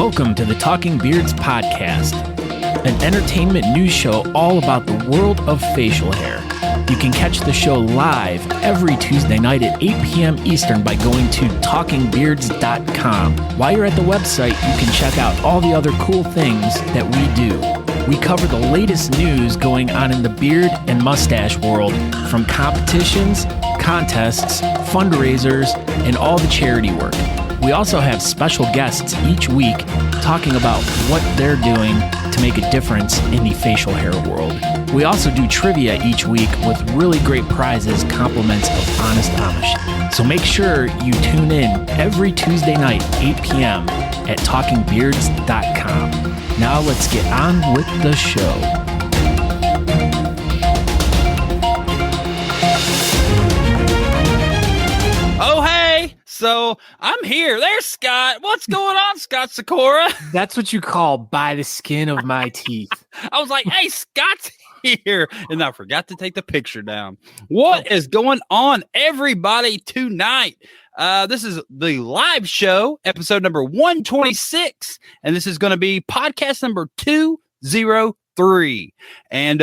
Welcome to the Talking Beards podcast, an entertainment news show all about the world of facial hair. You can catch the show live every Tuesday night at 8 p.m. Eastern by going to talkingbeards.com. While you're at the website, you can check out all the other cool things that we do. We cover the latest news going on in the beard and mustache world, from competitions, contests, fundraisers, and all the charity work. We also have special guests each week talking about what they're doing to make a difference in the facial hair world. We also do trivia each week with really great prizes, compliments of Honest Amish. So make sure you tune in every Tuesday night, 8 p.m. at talkingbeards.com. Now let's get on with the show. Oh, hey! So I'm here. There's Scott. What's going on, Scott Sakura? That's what you call by the skin of my teeth. I was like, hey, Scott's here. And I forgot to take the picture down. What is going on, everybody, tonight? This is the live show, episode number 126. And this is going to be podcast number 203. And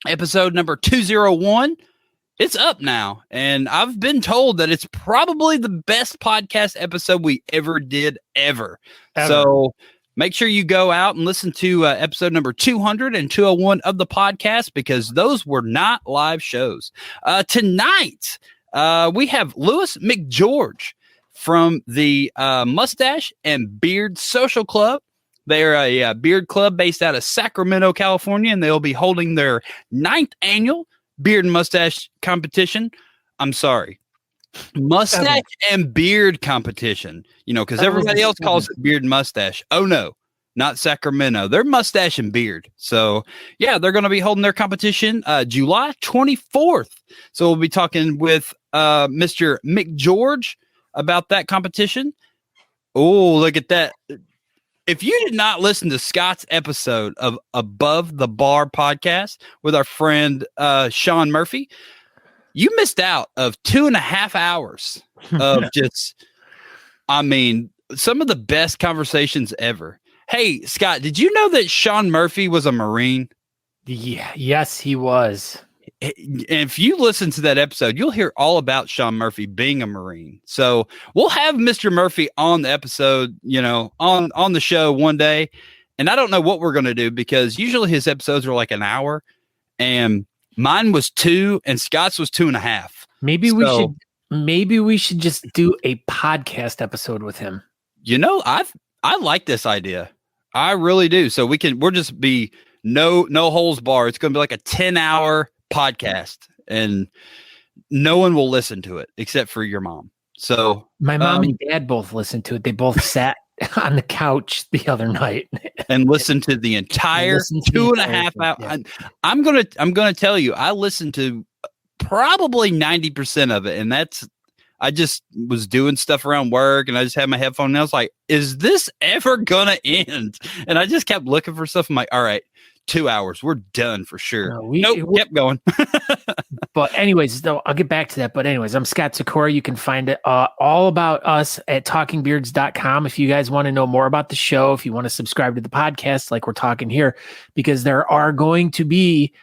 episode number 201. It's up now, and I've been told that it's probably the best podcast episode we ever did, ever. So make sure you go out and listen to episode number 200 and 201 of the podcast, because those were not live shows. Tonight, we have Lewis McGeorge from the Mustache and Beard Social Club. They're a beard club based out of Sacramento, California, and they'll be holding their 9th annual beard and mustache competition. I'm sorry, mustache and beard competition, because everybody else calls it beard and mustache. Oh no, not Sacramento. They're mustache and beard. So yeah, they're going to be holding their competition July 24th. So we'll be talking with Mr. McGeorge about that competition. Oh, look at that. If you did not listen to Scott's episode of Above the Bar podcast with our friend Sean Murphy, you missed out of 2.5 hours of some of the best conversations ever. Hey, Scott, did you know that Sean Murphy was a Marine? Yeah, yes, he was. If you listen to that episode, you'll hear all about Sean Murphy being a Marine. So we'll have Mr. Murphy on the episode, on the show one day. And I don't know what we're going to do, because usually his episodes are like an hour, and mine was 2 and Scott's was 2.5. Maybe we should just do a podcast episode with him. I like this idea. I really do. So we'll just be no holds bar. It's going to be like a 10-hour podcast, and no one will listen to it except for your mom. So my mom and dad both listened to it. They both sat on the couch the other night and listened to the entire 2.5 hours. Yeah. I'm gonna tell you, I listened to probably 90% of it, and I just was doing stuff around work, and I just had my headphone, and I was like, is this ever gonna end? And I just kept looking for stuff. I'm like, all right, 2 hours, we're done for sure. Nope, kept going. But anyways, though, I'll get back to that. But anyways, I'm Scott Sakura. You can find it all about us at talkingbeards.com. If you guys want to know more about the show, if you want to subscribe to the podcast like we're talking here, because there are going to be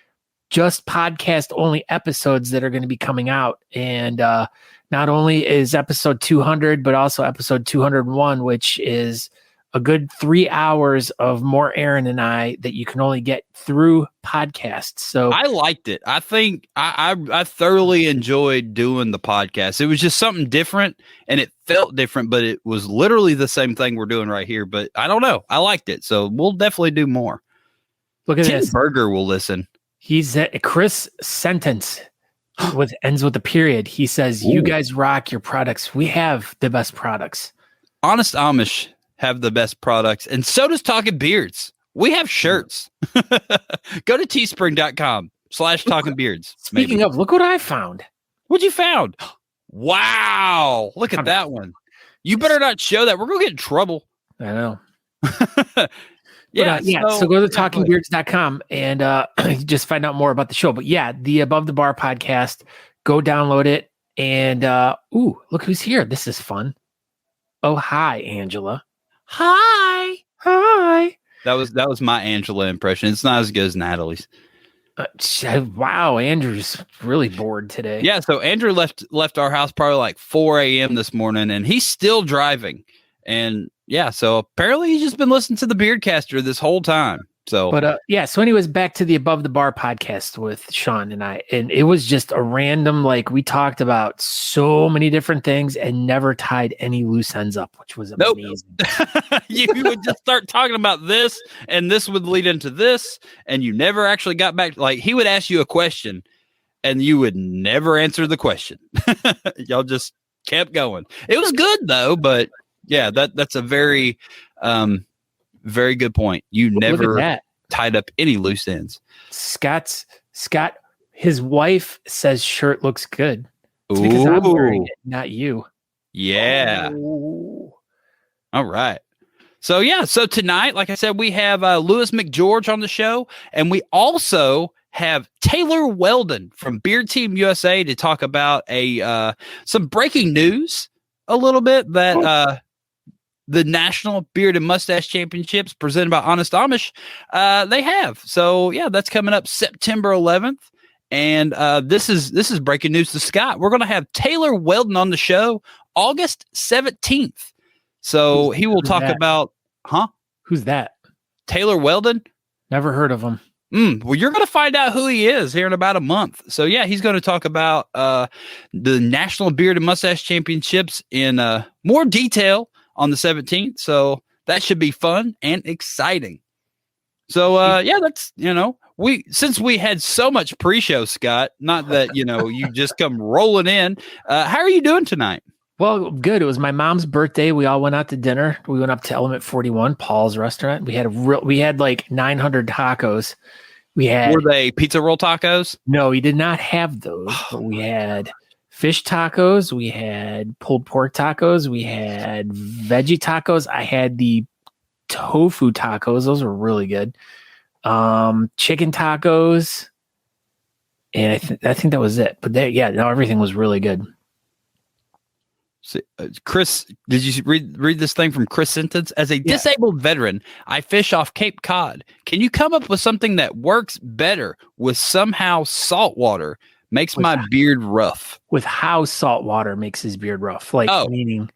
just podcast only episodes that are going to be coming out. And not only is episode 200, but also episode 201, which is a good 3 hours of more Aaron and I that you can only get through podcasts. So I liked it. I think I thoroughly enjoyed doing the podcast. It was just something different, and it felt different, but it was literally the same thing we're doing right here. But I don't know. I liked it. So we'll definitely do more. Look at Tim this. Berger will listen. He's Chris sentence ends with a period. He says, "You guys rock your products. We have the best products." Honest Amish have the best products, and so does Talking Beards. We have shirts. Go to teespring.com/Talking Beards. Speaking of, look what I found. What you found? Wow. Look at that one. You better not show that. We're going to get in trouble. I know. Yeah. So go to talkingbeards.com and just find out more about the show. But yeah, the Above the Bar podcast, go download it. And look who's here. This is fun. Oh, hi, Angela. Hi. Hi. That was my Angela impression. It's not as good as Natalie's. Wow, Andrew's really bored today. Yeah, so Andrew left our house probably like 4 a.m. this morning, and he's still driving. And yeah, so apparently he's just been listening to the Beardcaster this whole time. So, But so anyways, back to the Above the Bar podcast with Sean and I, and it was just a random, like, we talked about so many different things and never tied any loose ends up, which was amazing. you would just start talking about this, and this would lead into this, and you never actually got back. Like, he would ask you a question, and you would never answer the question. Y'all just kept going. It was good though, but yeah, that's a very very good point. You never tied up any loose ends. Scott, his wife says shirt looks good. It's because I'm wearing it, not you. Yeah. Oh. All right. So yeah, so tonight, like I said, we have Lewis McGeorge on the show, and we also have Taylor Weldon from Beard Team USA to talk about some breaking news a little bit that the National Beard and Mustache Championships presented by Honest Amish, they have. So yeah, that's coming up September 11th. And this is breaking news to Scott. We're going to have Taylor Weldon on the show August 17th. So he will talk about, Who's that? Taylor Weldon? Never heard of him. Well, you're going to find out who he is here in about a month. So yeah, he's going to talk about the National Beard and Mustache Championships in more detail on the 17th. So that should be fun and exciting. So yeah, that's, since we had so much pre-show, Scott, not that, you just come rolling in. How are you doing tonight? Well, good. It was my mom's birthday. We all went out to dinner. We went up to Element 41, Paul's restaurant. We had like 900 tacos. Were they pizza roll tacos? No, we did not have those, but we had fish tacos. We had pulled pork tacos. We had veggie tacos. I had the tofu tacos. Those were really good. Chicken tacos. And I think that was it. But everything was really good. So, Chris, did you read this thing from Chris Sentence? As a disabled veteran, I fish off Cape Cod. Can you come up with something that works better with somehow salt water makes my beard rough? With how salt water makes his beard rough? Meaning,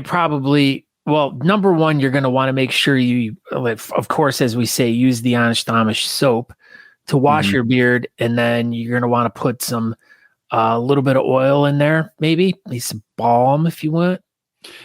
probably. Well, number one, you're going to want to make sure you, of course, as we say, use the Honest Amish soap to wash your beard, and then you're going to want to put some. A little bit of oil in there, maybe some balm if you want.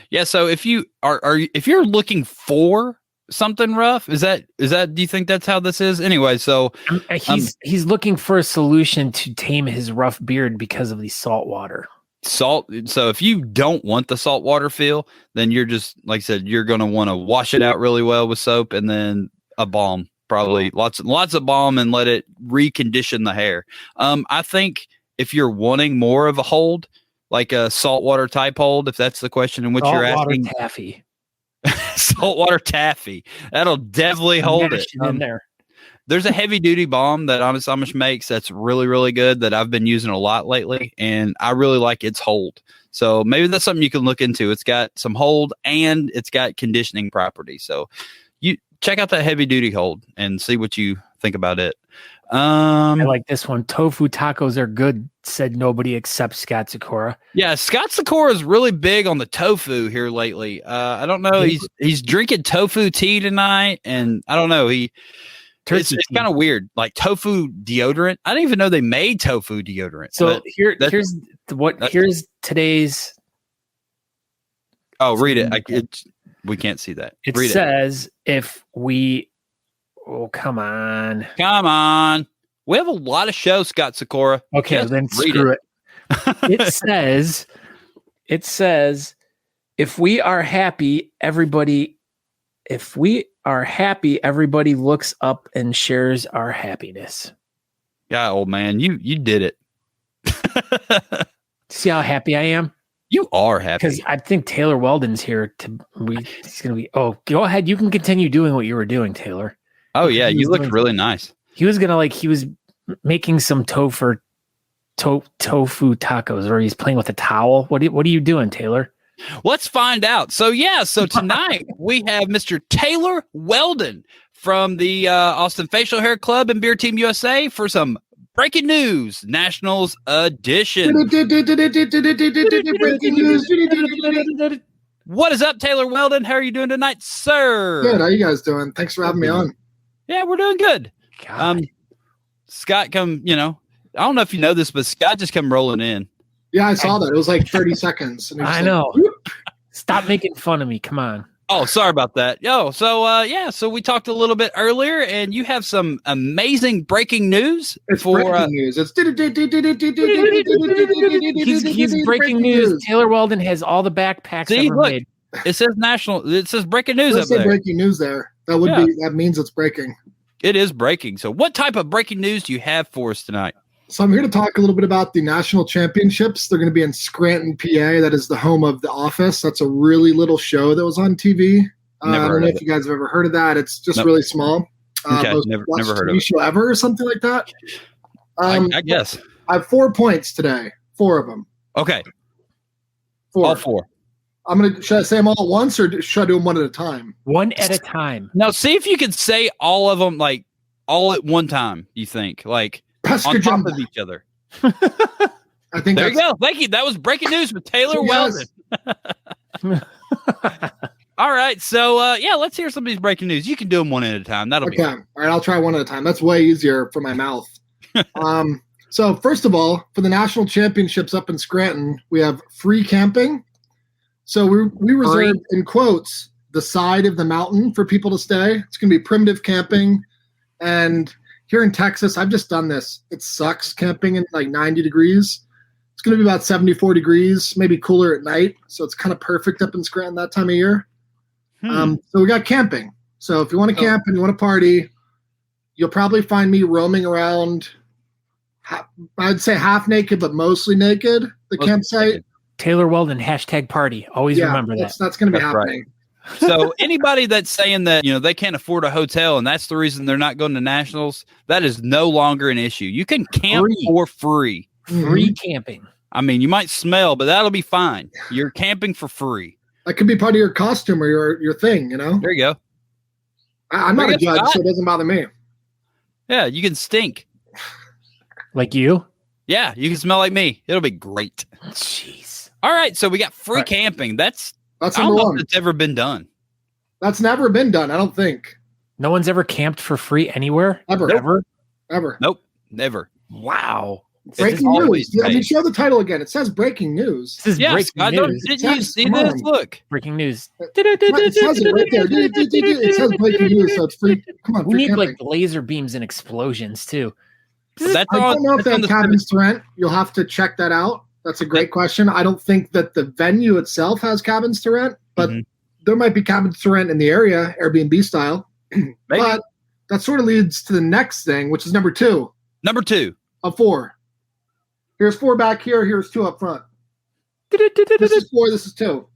Yeah. So if you if you're looking for something rough, is that do you think that's how this is? Anyway, so he's looking for a solution to tame his rough beard because of the salt water. So if you don't want the salt water feel, then you're just, like I said, you're going to want to wash it out really well with soap, and then a balm, probably lots of balm, and let it recondition the hair. I think. If you're wanting more of a hold, like a saltwater type hold, if that's the question in which you're asking. Taffy. Saltwater taffy. That'll definitely hold it. In there. There's a heavy duty balm that Honest Amish makes that's really, really good that I've been using a lot lately, and I really like its hold. So maybe that's something you can look into. It's got some hold and it's got conditioning properties. So you check out that heavy duty hold and see what you think about it. I like this one. Tofu tacos are good, said nobody except Scott Sakura. Yeah, Scott Sakura is really big on the tofu here lately. I don't know. He's drinking tofu tea tonight, and I don't know. It's kind of weird. Like tofu deodorant. I didn't even know they made tofu deodorant. So here's today's. Oh, read it. We can't see that. It says if we. Oh, come on. We have a lot of shows, Scott Sakura. Okay, just then screw it. It says, if we are happy, everybody looks up and shares our happiness. Yeah, old man, you did it. See how happy I am? You are happy. Because I think Taylor Weldon's here he's going to be, go ahead. You can continue doing what you were doing, Taylor. Oh yeah, you looked really nice. He was making some tofu tacos, or he's playing with a towel. What are you doing, Taylor? Let's find out. So tonight we have Mr. Taylor Weldon from the Austin Facial Hair Club and Beer Team USA for some breaking news, Nationals edition. What is up, Taylor Weldon? How are you doing tonight, sir? Good. How you guys doing? Thanks for having me on. Yeah, we're doing good. Scott I don't know if you know this, but Scott just come rolling in. Yeah, I saw that. It was like 30 seconds. And I know. Stop making fun of me. Come on. Oh, sorry about that. So we talked a little bit earlier, and you have some amazing breaking news. It's breaking news. It's He's breaking news. Taylor Weldon has all the backpacks ever made. It says national. It says breaking news up there. Breaking news there. That means it's breaking. It is breaking. So what type of breaking news do you have for us tonight? So I'm here to talk a little bit about the national championships. They're going to be in Scranton, PA. That is the home of The Office. That's a really little show that was on TV. I don't know if you guys have ever heard of that. It's just really small. Okay, never heard of it. Show ever or something like that. I guess. I have 4 points today. 4 of them. Okay. 4. All 4. Should I say them all at once or should I do them one at a time? One at a time. Now, see if you can say all of them like all at one time. You think like on top of each other. I think there you go. Thank you. That was breaking news with Taylor Weldon. All right. So, let's hear some of these breaking news. You can do them one at a time. That'll be fun. All right. I'll try one at a time. That's way easier for my mouth. So first of all, for the national championships up in Scranton, we have free camping. So we reserved, in quotes, the side of the mountain for people to stay. It's going to be primitive camping. And here in Texas, I've just done this. It sucks camping in like 90 degrees. It's going to be about 74 degrees, maybe cooler at night. So it's kind of perfect up in Scranton that time of year. So we got camping. So if you want to camp and you want to party, you'll probably find me roaming around, I'd say half naked, but mostly naked, the campsite. Taylor Weldon, #party. Always remember that. That's going to be happening. Right. So anybody that's saying that, they can't afford a hotel and that's the reason they're not going to nationals, that is no longer an issue. You can camp for free. Free camping. I mean, you might smell, but that'll be fine. You're camping for free. That could be part of your costume or your thing, There you go. I'm not a judge, so it doesn't bother me. Yeah, you can stink. Like you? Yeah, you can smell like me. It'll be great. Jeez. All right, so we got free camping. That's I don't know if it's ever been done. That's never been done, I don't think. No one's ever camped for free anywhere? Ever. Nope, never. Wow. Breaking news. I mean, show the title again. It says breaking news. This is breaking news. Did you see this? Look. Breaking news. It says it right there. It says breaking news, so it's free. Come on, we need camping. like laser beams and explosions too. I don't know if they have cabins to rent. You'll have to check that out. That's a great question. I don't think that the venue itself has cabins to rent, but there might be cabins to rent in the area, Airbnb style. But that sort of leads to the next thing, which is number 2. Number 2 of 4. Here's 4 back here. Here's 2 up front. This is 4. This is 2.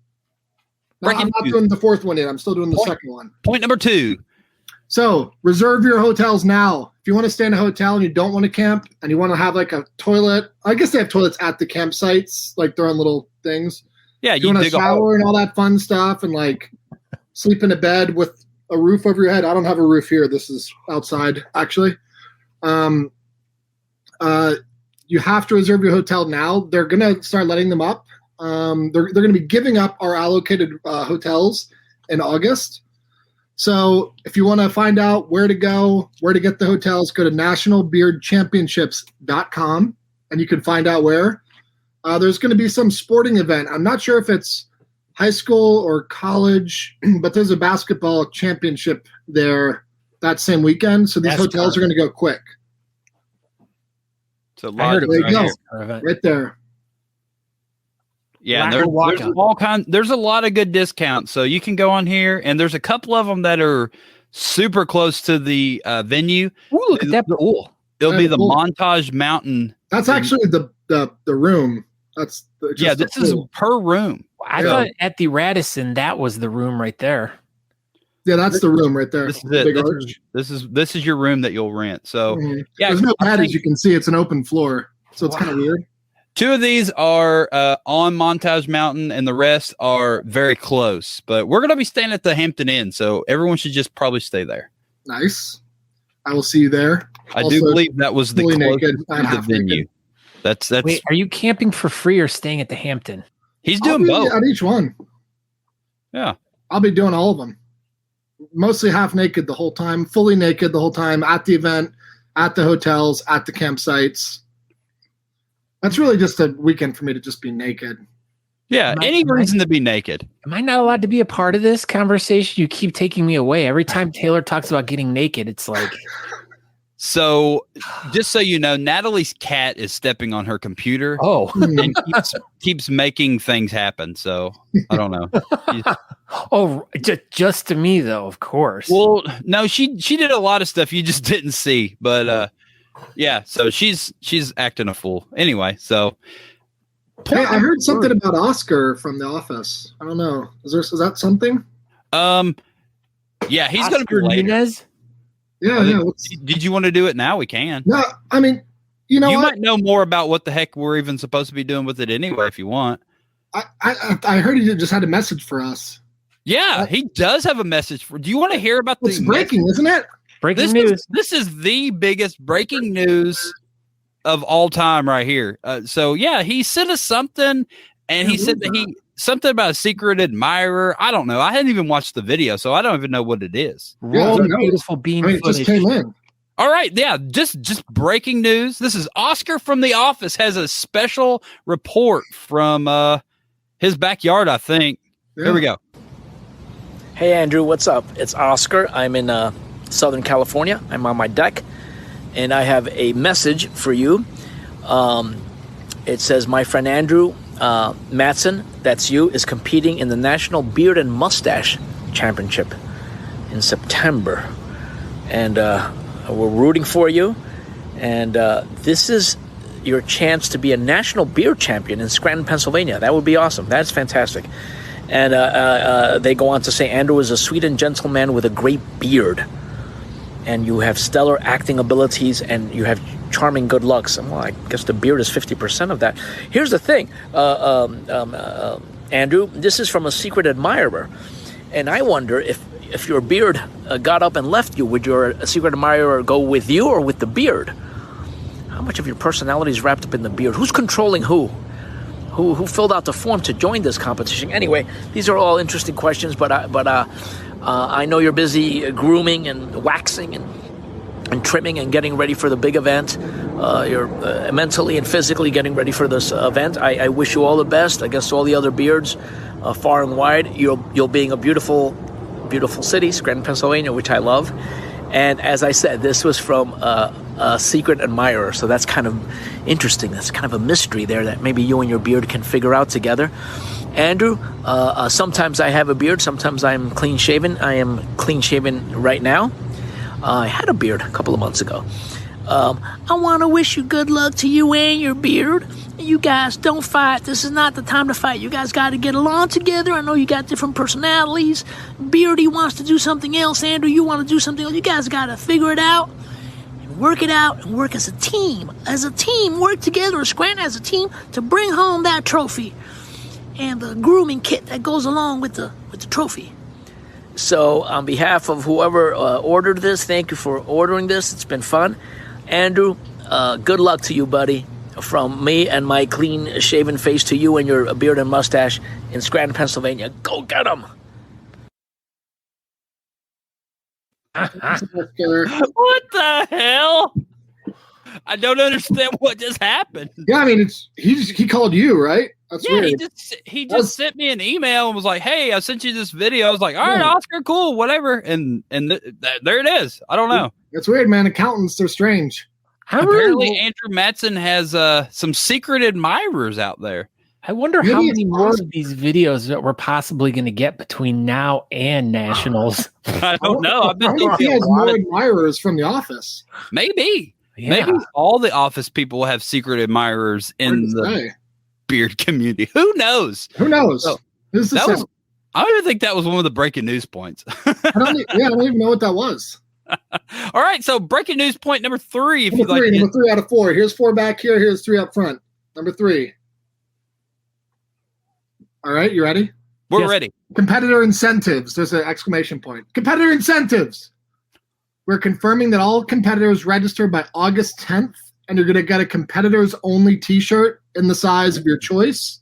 No, I'm not doing the 4th one yet. I'm still doing the 2nd one. Point number 2. So reserve your hotels now. If you want to stay in a hotel and you don't want to camp and you want to have like a toilet, I guess they have toilets at the campsites, like their own little things. Yeah, you want to shower and all that fun stuff and like sleep in a bed with a roof over your head. I don't have a roof here. This is outside, actually. You have to reserve your hotel now. They're going to start letting them up. They're going to be giving up our allocated hotels in August. So if you want to find out where to go, where to get the hotels, go to nationalbeardchampionships.com and you can find out where. There's going to be some sporting event. I'm not sure if it's high school or college, but there's a basketball championship there that same weekend. So these hotels are going to go quick. So right there. Yeah, there's a lot of good discounts. So you can go on here, and there's a couple of them that are super close to the venue. Ooh, look at that pool. It'll be the Montage Mountain. That's actually the room. This is per room. I thought at the Radisson that was the room right there. Yeah, that's the room right there. This is it. This is your room that you'll rent. So there's no bed, as you can see. It's an open floor, so it's kind of weird. 2 of these are on Montage Mountain, and the rest are very close. But we're going to be staying at the Hampton Inn, so everyone should just probably stay there. Nice. I will see you there. I do believe that was the closest to the venue. Naked. That's. Wait, are you camping for free or staying at the Hampton? He's doing both at each one. Yeah, I'll be doing all of them. Mostly half naked the whole time, fully naked the whole time at the event, at the hotels, at the campsites. That's really just a weekend for me to just be naked. Yeah, any reason to be naked. Am I not allowed to be a part of this conversation? You keep taking me away. Every time Taylor talks about getting naked, it's like... So, just so you know, Natalie's cat is stepping on her computer. Oh, and keeps making things happen. So, I don't know. Oh, just to me though, of course. Well, no, she did a lot of stuff you just didn't see, but yeah. So she's acting a fool anyway. So, hey, I heard something about Oscar from The Office. I don't know. Is that something? Yeah, he's going to be later. Nunez? Yeah. Did you want to do it now? We can. No, I mean, you might know more about what the heck we're even supposed to be doing with it anyway, if you want. I heard he just had a message for us. Yeah, he does have a message for. Do you want to hear about It's breaking, isn't it? Breaking news. This is the biggest breaking news of all time right here. So yeah, he sent us something, and he said that something about a secret admirer. I don't know. I hadn't even watched the video, so I don't even know what it is. Roll the beautiful bean footage. It just came in. All right, yeah, just breaking news. This is Oscar from The Office has a special report from his backyard, I think. Yeah. Here we go. Hey, Andrew, what's up? It's Oscar. I'm in Southern California. I'm on my deck, and I have a message for you. It says, my friend Andrew Matson, that's you, is competing in the National Beard and Mustache Championship in September. And we're rooting for you. And this is your chance to be a national beard champion in Scranton, Pennsylvania. That would be awesome. That's fantastic. And they go on to say, Andrew is a sweet and gentle man with a great beard. And you have stellar acting abilities, and you have charming good looks. And, well, I guess the beard is 50% of that. Here's the thing, Andrew, this is from a secret admirer. And I wonder if your beard got up and left you, would your secret admirer go with you or with the beard? How much of your personality is wrapped up in the beard? Who's controlling who? Who filled out the form to join this competition? Anyway, these are all interesting questions, but I know you're busy grooming and waxing and trimming and getting ready for the big event. You're mentally and physically getting ready for this event. I wish you all the best against all the other beards far and wide. You'll be in a beautiful, beautiful city, Scranton, Pennsylvania, which I love. And as I said, this was from a secret admirer, so that's kind of interesting. That's kind of a mystery there that maybe you and your beard can figure out together. Andrew, sometimes I have a beard, sometimes I'm clean-shaven. I am clean-shaven right now. I had a beard a couple of months ago. I want to wish you good luck to you and your beard. You guys don't fight. This is not the time to fight. You guys got to get along together. I know you got different personalities. Beardy wants to do something else. Andrew, you want to do something else. You guys got to figure it out and work as a team. As a team, work together, Scranton as a team to bring home that trophy and the grooming kit that goes along with the trophy. So on behalf of whoever ordered this, thank you for ordering this. It's been fun. Andrew, good luck to you, buddy. From me and my clean-shaven face to you and your beard and mustache in Scranton, Pennsylvania. Go get 'em! What the hell? I don't understand what just happened. Yeah, I mean, he called you, right? That's weird. He just sent me an email and was like, "Hey, I sent you this video." I was like, "All right, Oscar, cool, whatever." And there it is. I don't know. That's weird, man. Accountants, they're strange. Apparently, Andrew Matson has some secret admirers out there. I wonder how many more of these videos that we're possibly going to get between now and nationals. I don't know. I've been he has more admirers from The Office. Maybe. Yeah. Maybe all the Office people have secret admirers in the beard community. Who knows? Who knows? So, I don't even think that was one of the breaking news points. I don't even know what that was. All right, so breaking news point number 3. Number 3 out of 4. Here's 4 back here. Here's 3 up front. Number 3. All right, you ready? We're ready. Competitor incentives. There's an exclamation point. Competitor incentives. We're confirming that all competitors register by August 10th, and you're going to get a competitors only t-shirt in the size of your choice.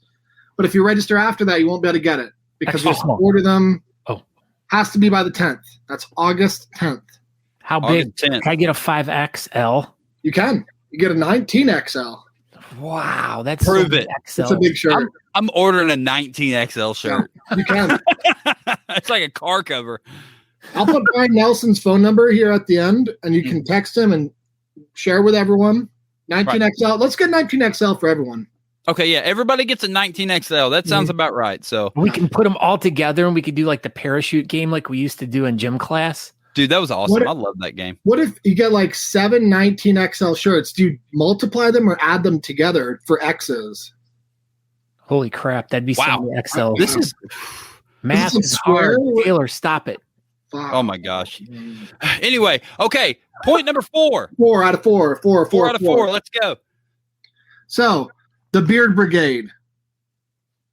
But if you register after that, you won't be able to get it because you have to order them. Oh, has to be by the 10th. That's August 10th. How big? Can I get a 5XL? You can. You get a 19XL. Wow, that's Prove it. XL. It's a big shirt. I'm ordering a 19XL shirt. Yeah, you can. It's like a car cover. I'll put Brian Nelson's phone number here at the end, and you can text him and share with everyone. 19XL. Let's get 19XL for everyone. Okay, yeah. Everybody gets a 19XL. That sounds about right. So we can put them all together, and we could do like the parachute game like we used to do in gym class. Dude, that was awesome. I love that game. What if you get like 7 19XL shirts? Do you multiply them or add them together for X's? Holy crap. That'd be so many XL. This is math is hard. Taylor, stop it. Oh my gosh. Anyway, okay. Point number 4. 4 out of 4. 4 out of 4. Let's go. So, the Beard Brigade.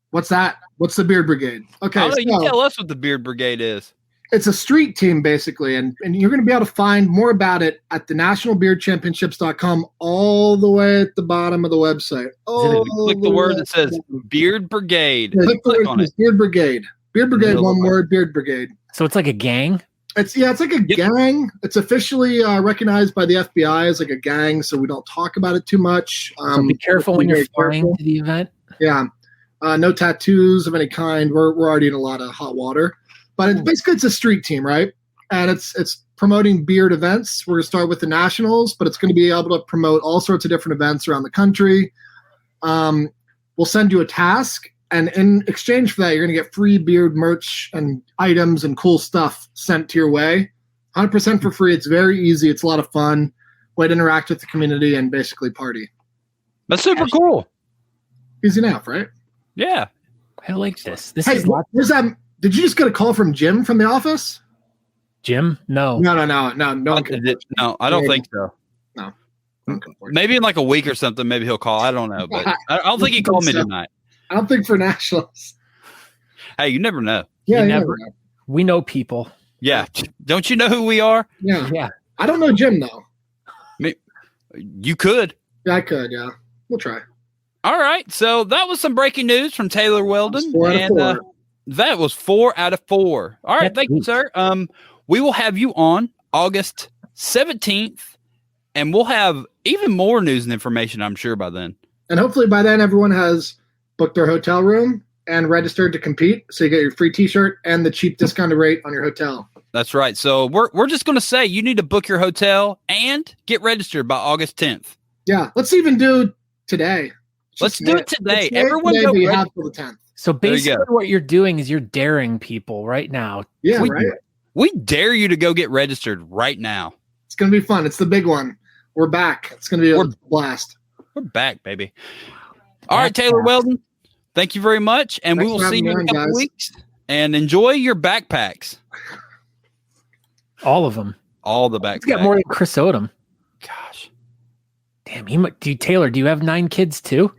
What's that? What's the Beard Brigade? Okay. You tell us what the Beard Brigade is. It's a street team, basically, and you're going to be able to find more about it at the nationalbeardchampionships.com all the way at the bottom of the website. Click the word that says Beard Brigade. Yeah, click on it. Beard Brigade. Beard Brigade, one word, Beard Brigade. So it's like a gang? It's like a gang. It's officially recognized by the FBI as like a gang, so we don't talk about it too much. So be careful when you're flying to the event. Yeah. No tattoos of any kind. We're already in a lot of hot water. But basically, it's a street team, right? And it's promoting beard events. We're going to start with the Nationals, but it's going to be able to promote all sorts of different events around the country. We'll send you a task, and in exchange for that, you're going to get free beard merch and items and cool stuff sent to your way. 100% for free. It's very easy. It's a lot of fun. Way to interact with the community and basically party. That's super cool. Easy enough, right? Yeah. I like this. Where's that? Did you just get a call from Jim from the office? Jim? No. No. No, I don't think so. No. Maybe in like a week or something, maybe he'll call. I don't know. But I don't think he called me tonight. I don't think for Nationals. Hey, you never know. Yeah, you never know. We know people. Yeah. Don't you know who we are? Yeah. I don't know Jim, though. You could. Yeah, I could, yeah. We'll try. All right. So that was some breaking news from Taylor Weldon. 4 out of 4. That was 4 out of 4. All right. Thank you, sir. We will have you on August 17th, and we'll have even more news and information, I'm sure, by then. And hopefully by then everyone has booked their hotel room and registered to compete, so you get your free t-shirt and the cheap discounted rate on your hotel. That's right. So we're just going to say you need to book your hotel and get registered by August 10th. Yeah. Let's even do today. Let's do it today. Everyone go you have till the 10th. So basically what you're doing is you're daring people right now. Yeah, right. We dare you to go get registered right now. It's going to be fun. It's the big one. We're back. It's going to be a blast. We're back, baby. All right, Taylor Weldon, thank you very much. And we will see you in a couple weeks. And enjoy your backpacks. All of them. All the backpacks. He's got more than Chris Odom. Gosh. Damn, Taylor, do you have 9 kids too?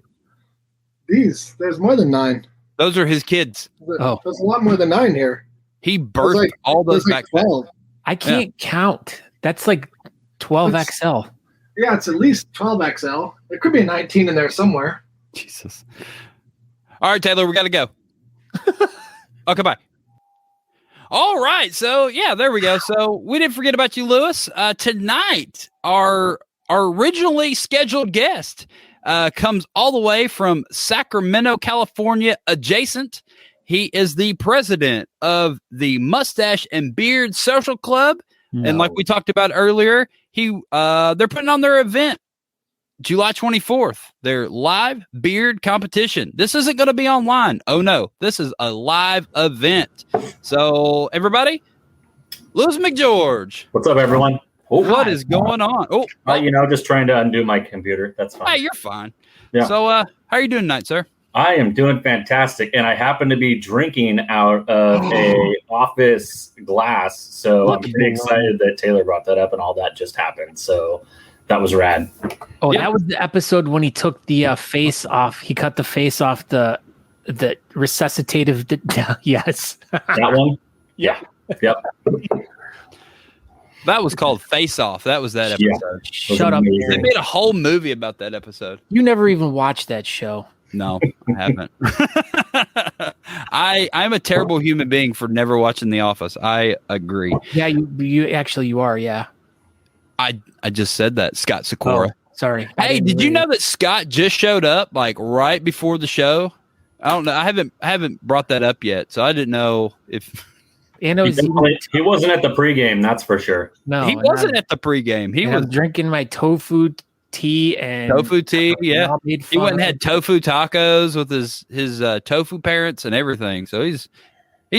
There's more than 9. Those are his kids. There's a lot more than 9 here. He birthed all those backpacks. 12. I can't count. That's like 12XL. Yeah, it's at least 12XL. There could be a 19 in there somewhere. Jesus. All right, Taylor, we got to go. Okay, bye. All right. So, yeah, there we go. So we didn't forget about you, Lewis. Tonight, our originally scheduled guest comes all the way from Sacramento, California, adjacent. He is the president of the Mustache and Beard Social Club. No. And like we talked about earlier, they're putting on their event July 24th, their live beard competition. This isn't going to be online. Oh, no. This is a live event. So, everybody, Lewis McGeorge. What's up, everyone? What is going on? Just trying to undo my computer. That's fine. Hey, you're fine. Yeah. So, how are you doing tonight, sir? I am doing fantastic, and I happen to be drinking out of a office glass, so I'm pretty excited that Taylor brought that up and all that just happened. So, that was rad. Oh, Yeah. that was the episode when he took the face off. He cut the face off the resuscitative. Yes. That one? Yeah. Yep. That was called Face Off. That was that Yeah. episode. Shut up. amazing. They made a whole movie about that episode. You never even watched that show. No, I haven't. I'm a terrible human being for never watching The Office. I agree. Yeah, you are. Yeah. I just said that, Scott Sikora. Oh, sorry. I Hey, didn't did you read know it. that Scott just showed up like right before the show? I don't know. I haven't brought that up yet, so I didn't know if And He wasn't at the pregame, that's for sure. no, he wasn't at the pregame. He and was I'm drinking my tofu tea and tofu tea. Yeah, all made he went and fun had tofu tacos with his tofu parents and everything. So he's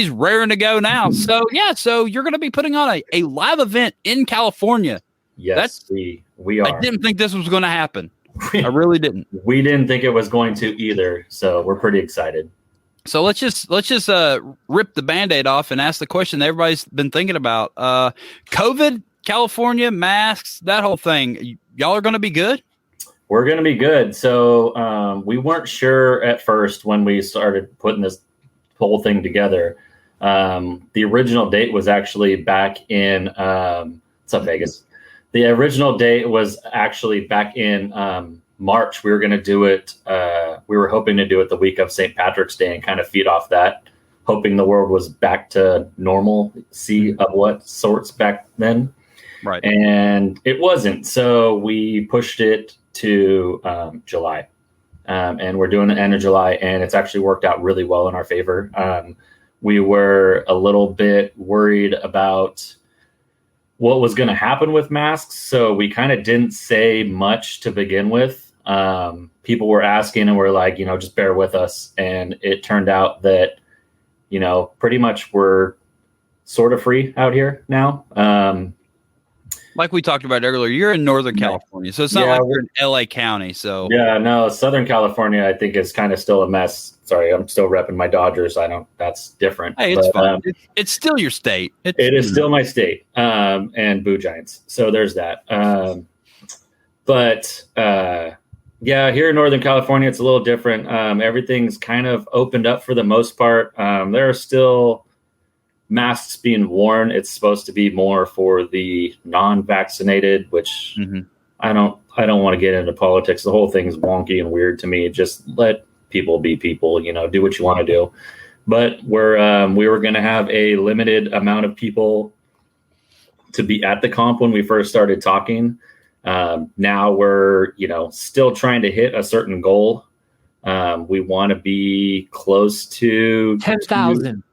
raring to go now. So yeah, so you're going to be putting on a live event in California. Yes, we are. I didn't think this was going to happen. I really didn't. We didn't think it was going to either, so we're pretty excited. So let's just rip the Band-Aid off and ask the question that everybody's been thinking about. COVID, California, masks, that whole thing. Y'all are going to be good? We're going to be good. So we weren't sure at first when we started putting this whole thing together. The original date was actually back in what's up, Vegas? The original date was actually back in March. We were going to do it. We were hoping to do it the week of St. Patrick's Day and kind of feed off that, hoping the world was back to normalcy of what sorts back then. Right. And it wasn't. So we pushed it to July. And we're doing the end of July, and it's actually worked out really well in our favor. We were a little bit worried about what was going to happen with masks. So we kind of didn't say much to begin with. People were asking and we're like, just bear with us. And it turned out that, pretty much we're sort of free out here now. Like we talked about earlier, you're in Northern Yeah. California, so it's not Yeah, like you're in LA County. So Yeah, no, Southern California, I think is kind of still a mess. Sorry, I'm still repping my Dodgers. That's different. hey, it's But, fine. It's still your state. It is still my state, and Boo Giants. So there's that. Yeah, here in Northern California, it's a little different. Everything's kind of opened up for the most part. There are still masks being worn. It's supposed to be more for the non-vaccinated, which I don't want to get into politics. The whole thing's wonky and weird to me. Just let people be people, do what you want to do. But we were going to have a limited amount of people to be at the comp when we first started talking. Now we're, still trying to hit a certain goal. We want to be close to 10,000.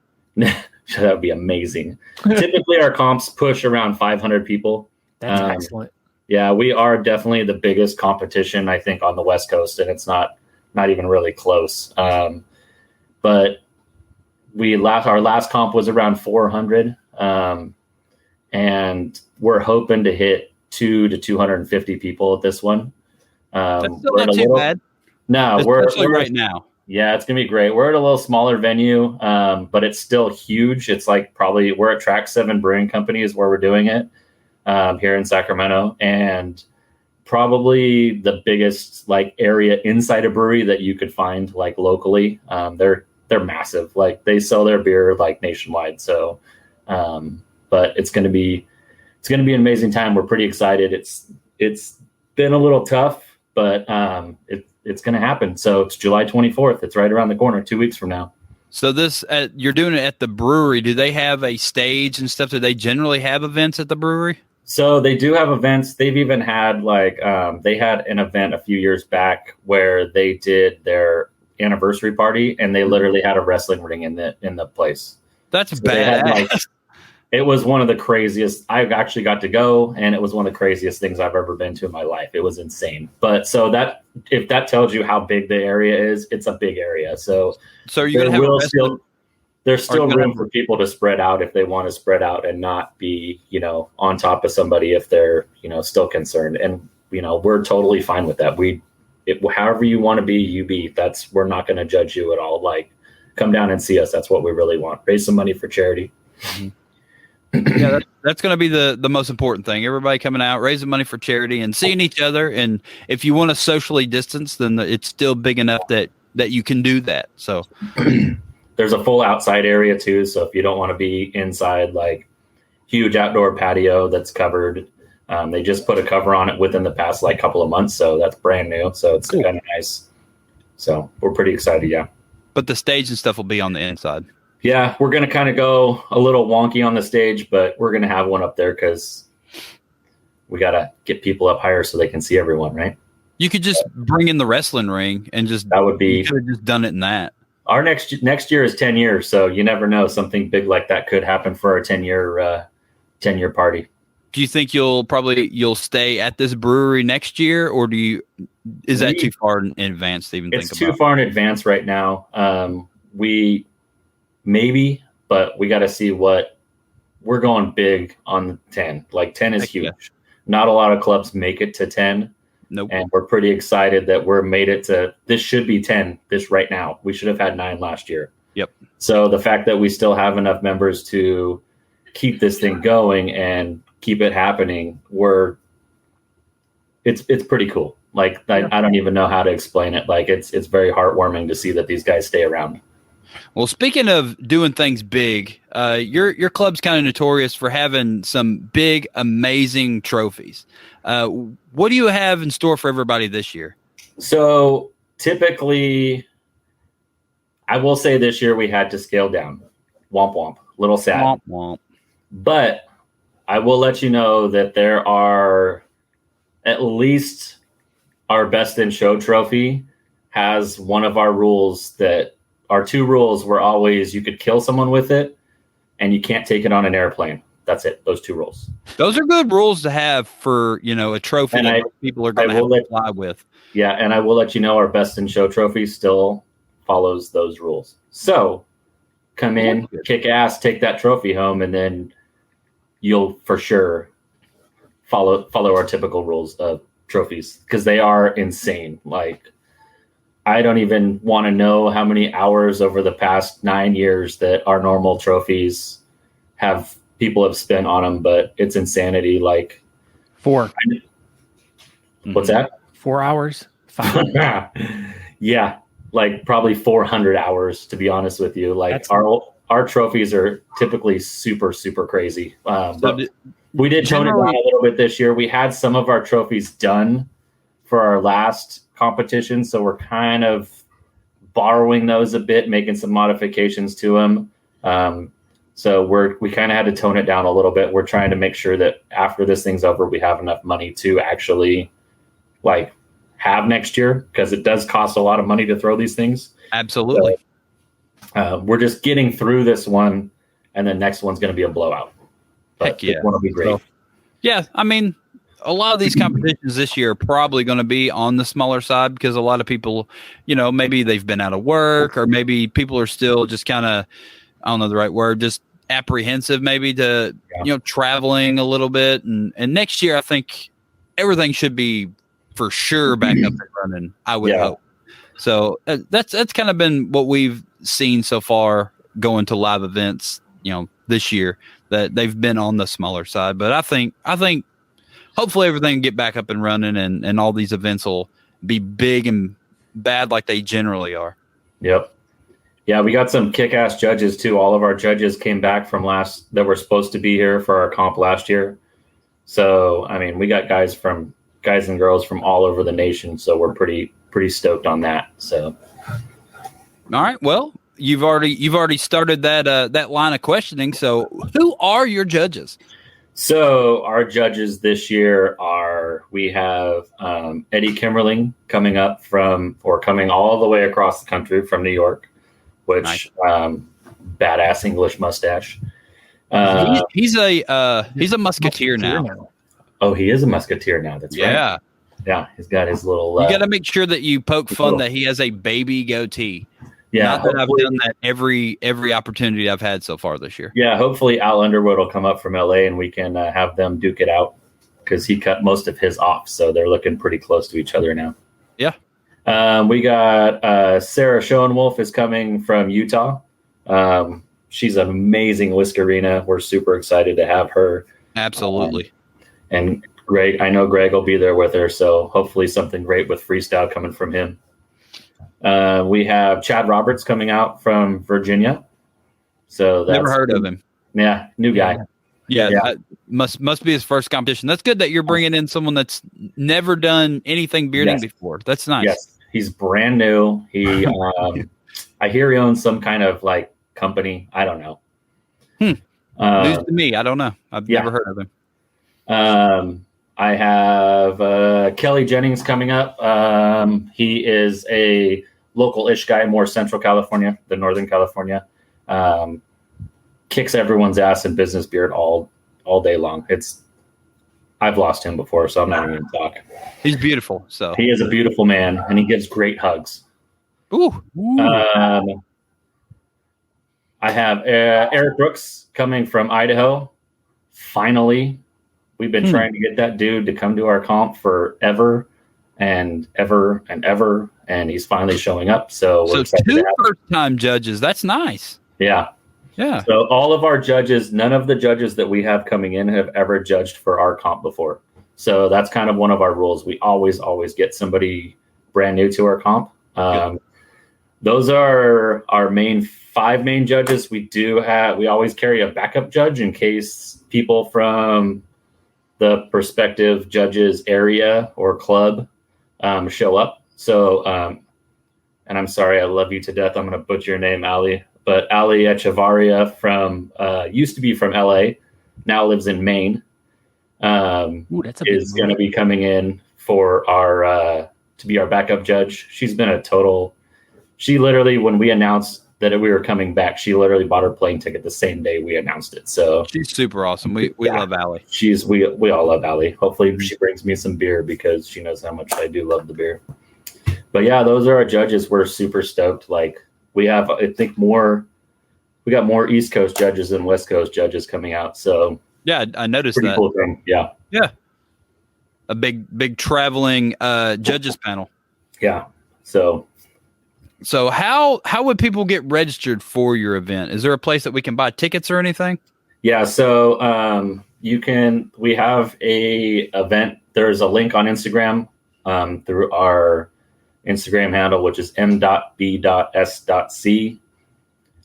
That would be amazing. Typically our comps push around 500 people. That's excellent. Yeah, we are definitely the biggest competition, I think, on the West Coast, and it's not even really close. But our last comp was around 400, and we're hoping to hit 200 to 250 people at this one. That's still not too bad. No, Especially we're right now. Yeah, it's gonna be great. We're at a little smaller venue, but it's still huge. It's like we're at Track 7 Brewing Company is where we're doing it here in Sacramento, and probably the biggest area inside a brewery that you could find locally. They're massive. They sell their beer nationwide. So, but it's gonna be an amazing time. We're pretty excited. It's been a little tough, but it's going to happen. So it's July 24th. It's right around the corner, 2 weeks from now. So you're doing it at the brewery. Do they have a stage and stuff? Do they generally have events at the brewery? So they do have events. They've even had they had an event a few years back where they did their anniversary party, and they literally had a wrestling ring in the place. That's So they had, badass. it was one of the craziest. I actually got to go, and it was one of the craziest things I've ever been to in my life. It was insane. But so if that tells you how big the area is, it's a big area. So are you going to have there's still room for people to spread out if they want to spread out and not be, on top of somebody if they're, still concerned. And, we're totally fine with that. However you want to be, you be. We're not going to judge you at all. Come down and see us. That's what we really want. Raise some money for charity. Mm-hmm. Yeah, that's going to be the most important thing. Everybody coming out, raising money for charity, and seeing each other. And if you want to socially distance, then it's still big enough that you can do that. So there's a full outside area too. So if you don't want to be inside, like huge outdoor patio that's covered, they just put a cover on it within the past like couple of months. So that's brand new. So it's cool. kind of nice. So we're pretty excited. Yeah. But the stage and stuff will be on the inside. Yeah, we're going to kind of go a little wonky on the stage, but we're going to have one up there because we got to get people up higher so they can see everyone, right? You could just bring in the wrestling ring and that would be. You could have just done it in that. Our next year is 10 years, so you never know. Something big like that could happen for our 10-year party. Do you think you'll stay at this brewery next year, or is that too far in advance to even think about? It's too far in advance right now. We maybe, but we got to see what we're going big on 10. Like 10 is huge. Yeah. Not a lot of clubs make it to 10. Nope. And we're pretty excited that we're made it to, this should be 10 this right now. We should have had 9 last year. Yep. So the fact that we still have enough members to keep this thing going and keep it happening, it's pretty cool. Like, I don't even know how to explain it. Like, it's very heartwarming to see that these guys stay around. Well, speaking of doing things big, your club's kind of notorious for having some big, amazing trophies. What do you have in store for everybody this year? So typically, I will say this year we had to scale down. Womp womp. Little sad. Womp womp. But I will let you know that there are at least our best in show trophy has one of our rules that our 2 rules were always you could kill someone with it and you can't take it on an airplane. That's it. Those 2 rules. Those are good rules to have for, a trophy that people are going to have to fly with. Yeah. And I will let you know our best in show trophy still follows those rules. So come in, kick ass, take that trophy home, and then you'll for sure follow our typical rules of trophies because they are insane. Like, I don't even want to know how many hours over the past 9 years that our normal trophies people have spent on them, but it's insanity. Like 4. What's that? 4 hours. 5. Yeah. Like probably 400 hours, to be honest with you. Like our trophies are typically super, super crazy. But we did tone it down a little bit this year. We had some of our trophies done for our last competition, so we're kind of borrowing those a bit, making some modifications to them. So we kind of had to tone it down a little bit. We're trying to make sure that after this thing's over, we have enough money to actually like have next year, because it does cost a lot of money to throw these things. Absolutely. So, we're just getting through this one, and the next one's going to be a blowout. But heck yeah, this one will be great. So, yeah, I mean, a lot of these competitions this year are probably going to be on the smaller side because a lot of people, maybe they've been out of work, or maybe people are still just kind of, I don't know the right word, just apprehensive maybe to, traveling a little bit. And next year, I think everything should be for sure back up and running, I would hope. So that's kind of been what we've seen so far going to live events, this year, that they've been on the smaller side. But I think hopefully everything will get back up and running, and all these events will be big and bad like they generally are. Yep. Yeah, we got some kick-ass judges too. All of our judges came back from that were supposed to be here for our comp last year. So, I mean, we got guys and girls from all over the nation. So we're pretty stoked on that. So. All right. Well, you've already started that line of questioning. So who are your judges? So our judges this year we have Eddie Kimmerling coming all the way across the country from New York, which nice. Badass English mustache. He's a musketeer now. Oh, he is a musketeer now. That's right. Yeah. Yeah. He's got his little, you got to make sure that you poke fun that he has a baby goatee. Yeah. Not that I've done that every opportunity I've had so far this year. Yeah. Hopefully Al Underwood will come up from LA and we can have them duke it out, because he cut most of his off. So they're looking pretty close to each other now. Yeah. We got Sarah Schoenwolf is coming from Utah. she's an amazing whiskerina. We're super excited to have her. Absolutely. And Greg, I know Greg will be there with her, so hopefully something great with freestyle coming from him. We have Chad Roberts coming out from Virginia. So that's Never heard of him. Yeah, new guy. Yeah. Must be his first competition. That's good that you're bringing in someone that's never done anything bearding before. That's nice. Yes, he's brand new. He, I hear he owns some kind of like company. I don't know. News to me. I don't know. I've never heard of him. I have Kelly Jennings coming up. He is a local-ish guy, more Central California than Northern California. Kicks everyone's ass in business beard all day long. I've lost him before, so I'm not even going to talk. He's beautiful. So he is a beautiful man, and he gives great hugs. Ooh. I have Eric Brooks coming from Idaho. Finally, we've been trying to get that dude to come to our comp forever and ever and ever, and he's finally showing up. So we're excited two to have first-time judges. That's nice. Yeah. Yeah. So all of our judges, none of the judges that we have coming in have ever judged for our comp before. So that's kind of one of our rules. We always get somebody brand new to our comp. Those are our five main judges. We always carry a backup judge in case people from the prospective judges area or club show up. So, and I'm sorry, I love you to death. I'm going to butcher your name, Ali. But Ali Echevarria used to be from LA, now lives in Maine, is going to be coming in for to be our backup judge. She's been she literally, when we announced that we were coming back, she literally bought her plane ticket the same day we announced it. So she's super awesome. We love Ali. We all love Ali. Hopefully she brings me some beer because she knows how much I do love the beer. But yeah, those are our judges. We're super stoked. Like, we have, I think, we got more East Coast judges than West Coast judges coming out. So yeah, I noticed pretty that. Cool thing. Yeah. Yeah. A big traveling judges panel. Yeah. So how would people get registered for your event? Is there a place that we can buy tickets or anything? Yeah. So we have a event. There's a link on Instagram through our Instagram handle, which is m.b.s.c.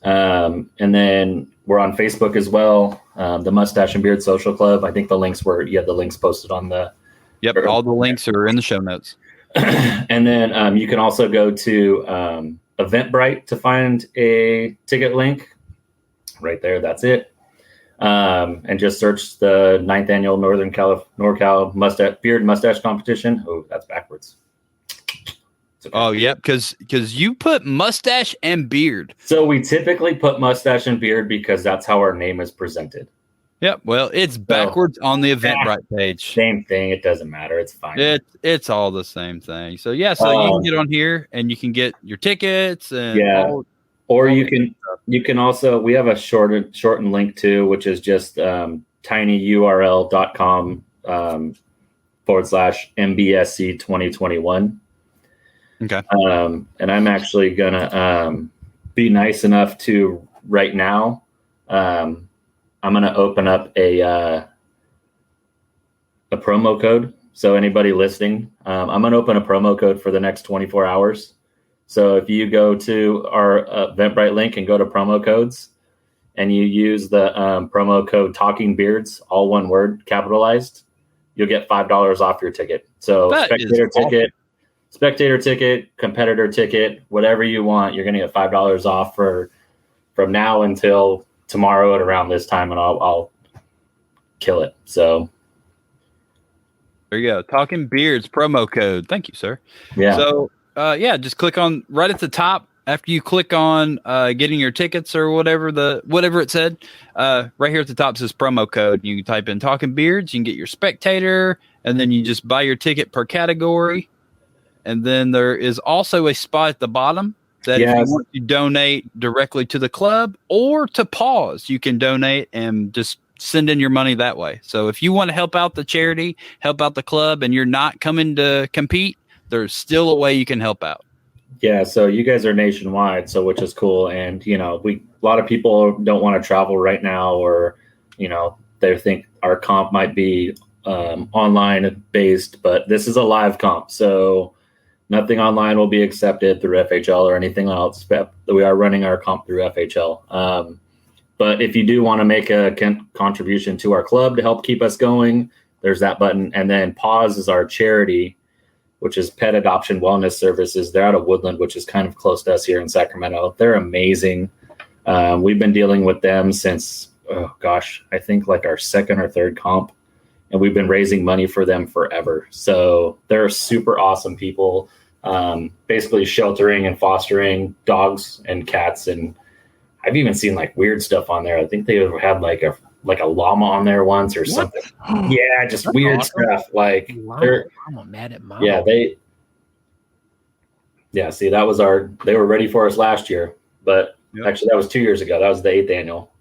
And then we're on Facebook as well. The Mustache and Beard Social Club. I think the links the links posted on the. Yep. All the links are in the show notes. And then you can also go to Eventbrite to find a ticket link right there. That's it. And just search the 9th annual NorCal Beard Mustache Competition. Oh, that's backwards. Okay. Oh, yep, because you put mustache and beard. So we typically put mustache and beard because that's how our name is presented. Yep. Well, it's backwards on the Eventbrite page. Same thing. It doesn't matter. It's fine. It's all the same thing. So yeah, so you can get on here and you can get your tickets and you can also, we have a shortened link too, which is just tinyurl.com /MBSC 2021. Okay. And I'm actually gonna be nice enough to right now. I'm gonna open up a promo code. So anybody listening, I'm gonna open a promo code for the next 24 hours. So if you go to our Eventbrite link and go to promo codes, and you use the promo code Talking Beards, all one word, capitalized, you'll get $5 off your ticket. So spectator ticket, competitor ticket, whatever you want, you're going to get $5 off from now until tomorrow at around this time, and I'll kill it. So there you go. Talking Beards promo code. Thank you, sir. Yeah. So just click on right at the top. After you click on getting your tickets or whatever it said, right here at the top says promo code. You can type in Talking Beards. You can get your spectator, and then you just buy your ticket per category. And then there is also a spot at the bottom that if you want to donate directly to the club or to Pause, you can donate and just send in your money that way. So if you want to help out the charity, help out the club, and you're not coming to compete, there's still a way you can help out. Yeah, so you guys are nationwide, so which is cool. And a lot of people don't want to travel right now, or they think our comp might be online based, but this is a live comp, so nothing online will be accepted through FHL or anything else. We are running our comp through FHL. But if you do want to make a contribution to our club to help keep us going, there's that button. And then Pause is our charity, which is Pet Adoption Wellness Services. They're out of Woodland, which is kind of close to us here in Sacramento. They're amazing. We've been dealing with them since, I think like our second or third comp, and we've been raising money for them forever. So they're super awesome people, basically sheltering and fostering dogs and cats. And I've even seen like weird stuff on there. I think they had like a llama on there once or something. Yeah, just that's weird awesome stuff. Like I'm mad at mom. Yeah, see, that was they were ready for us last year, but actually that was 2 years ago. That was the 8th annual.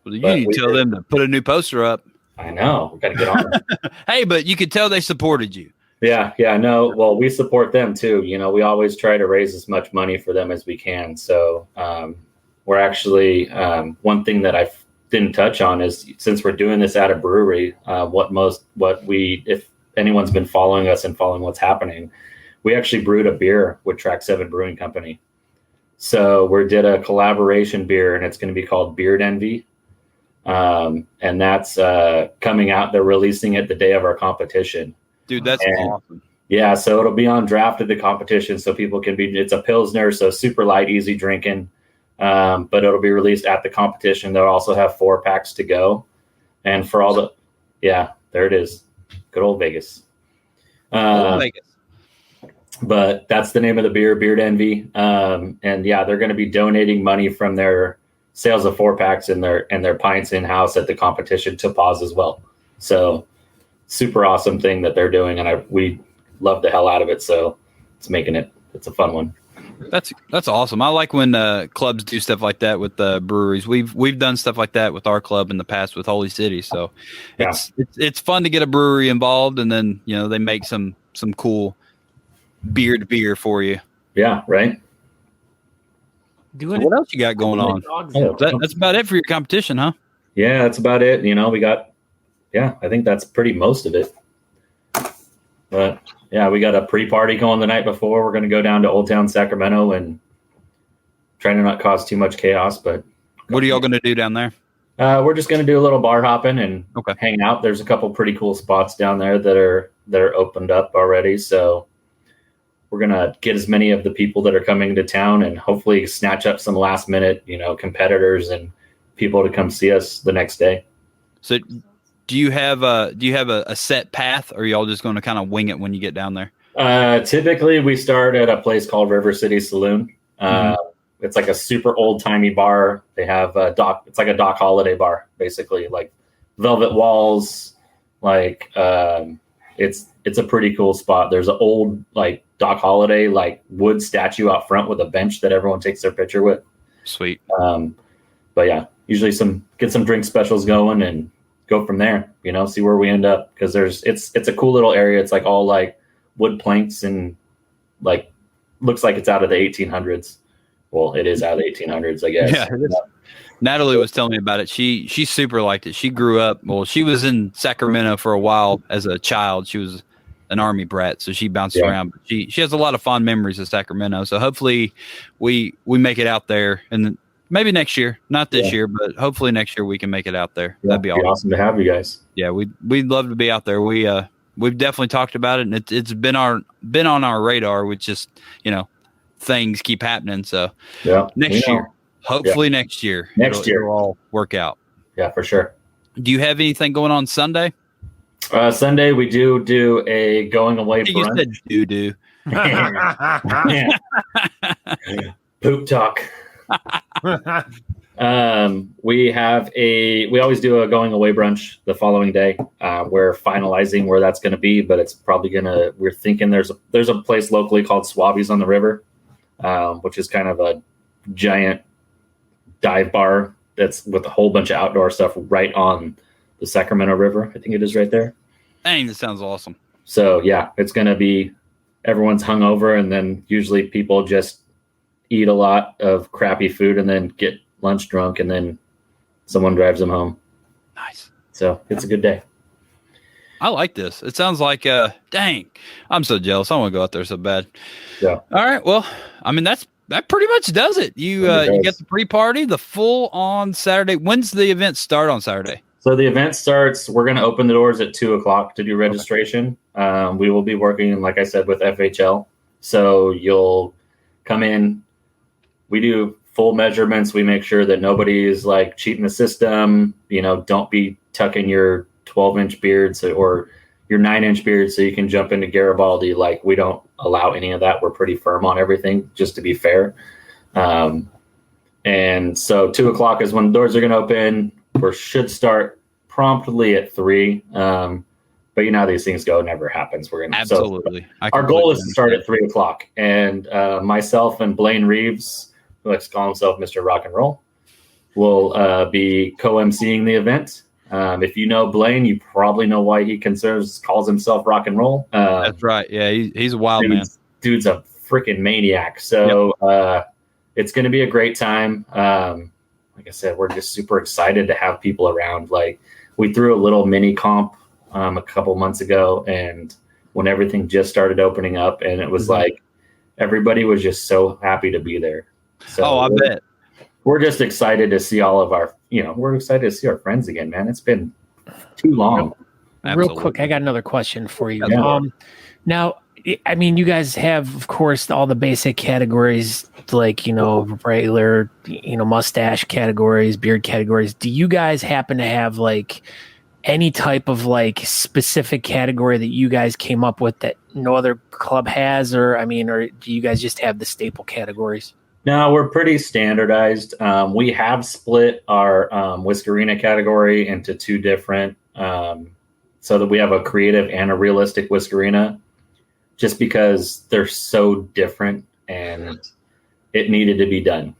Well, you need to tell them to put a new poster up. I know. We got to get on it. Hey, but you could tell they supported you. Yeah, no. Well, we support them too. We always try to raise as much money for them as we can. So we're actually one thing that I didn't touch on is, since we're doing this at a brewery, if anyone's been following us and following what's happening, we actually brewed a beer with Track 7 Brewing Company. So we did a collaboration beer, and it's going to be called Beard Envy. And that's coming out. They're releasing it the day of our competition. Dude, that's awesome. Yeah, so it'll be on draft of the competition, so people can it's a Pilsner, so super light, easy drinking. But it'll be released at the competition. They'll also have 4-packs to go. And for all there it is. Good old Vegas. But that's the name of the beer, Beard Envy. And they're going to be donating money from their sales of 4-packs and their pints in-house at the competition to Pause as well. So super awesome thing that they're doing. And we love the hell out of it. So it's a fun one. That's awesome. I like when clubs do stuff like that with breweries. We've done stuff like that with our club in the past with Holy City. So it's fun to get a brewery involved, and then they make some cool beer for you. Yeah, right. What else you got going on? That's about it for your competition, huh? Yeah, that's about it. We got. Yeah, I think that's pretty most of it. But yeah, we got a pre-party going the night before. We're going to go down to Old Town Sacramento and try to not cause too much chaos. But what are y'all going to do down there? We're just going to do a little bar hopping and hang out. There's a couple pretty cool spots down there that are opened up already. So we're going to get as many of the people that are coming to town and hopefully snatch up some last minute, competitors and people to come see us the next day. So do you have a set path, or are y'all just going to kind of wing it when you get down there? Typically we start at a place called River City Saloon. It's like a super old timey bar. They have it's like a Doc Holiday bar, basically, like velvet walls. Like it's a pretty cool spot. There's an old like Doc Holiday like wood statue out front with a bench that everyone takes their picture with. Sweet. But yeah, usually get some drink specials going and go from there, see where we end up. Cause it's a cool little area. It's like all like wood planks and like, looks like it's out of the 1800s. Well, it is out of the 1800s, I guess. Yeah. Natalie was telling me about it. She super liked it. She grew up. Well, she was in Sacramento for a while as a child. She was an Army brat, so she bounced around. But she has a lot of fond memories of Sacramento. So hopefully we make it out there, and maybe next year, not this year, but hopefully next year we can make it out there. Yeah, that'd be awesome to have you guys. Yeah, we'd love to be out there. We've definitely talked about it, and it's been on our radar. With just things keep happening. So next year, hopefully next year, it'll all work out. Yeah, for sure. Do you have anything going on Sunday? Sunday we do a going away brunch. You said do. Poop talk. We always do a going away brunch the following day. We're finalizing where that's going to be, but it's probably we're thinking there's a place locally called Swabbies on the River, which is kind of a giant dive bar that's with a whole bunch of outdoor stuff right on the Sacramento River. I think it is right there. Dang, that sounds awesome. So yeah, it's going to be everyone's hungover, and then usually people just eat a lot of crappy food and then get lunch drunk, and then someone drives them home. Nice. So it's a good day. I like this. It sounds like, dang, I'm so jealous. I want to go out there so bad. Yeah. All right. Well, I mean, that pretty much does it. You get the pre-party, the full on Saturday. When's the event start on Saturday? So the event starts, we're going to open the doors at 2:00 to do registration. Okay. We will be working, like I said, with FHL. So you'll come in. We do full measurements. We make sure that nobody is like cheating the system. Don't be tucking your 12-inch beards or your 9-inch beard so you can jump into Garibaldi. Like, we don't allow any of that. We're pretty firm on everything, just to be fair. And so 2:00 is when the doors are going to open. We should start promptly at 3. But you know how these things go. It never happens. We're going to absolutely. So our goal is to start at 3:00. And myself and Blaine Reeves, who likes to call himself Mr. Rock and Roll, will be co-emceeing the event. If you know Blaine, you probably know why he calls himself Rock and Roll. That's right. Yeah, he's a wild man. Dude's a freaking maniac. So it's going to be a great time. Like I said, we're just super excited to have people around. Like, we threw a little mini comp a couple months ago, and when everything just started opening up, and it was like everybody was just so happy to be there. So I bet. We're just excited to see all of our, we're excited to see our friends again, man. It's been too long. Real quick, I got another question for you. Yeah. Now, I mean, you guys have, of course, all the basic categories, like, regular, mustache categories, beard categories. Do you guys happen to have, like, any type of, like, specific category that you guys came up with that no other club has? Or do you guys just have the staple categories? No, we're pretty standardized. We have split our Whiskerina category into 2 different, so that we have a creative and a realistic Whiskerina, just because they're so different and it needed to be done.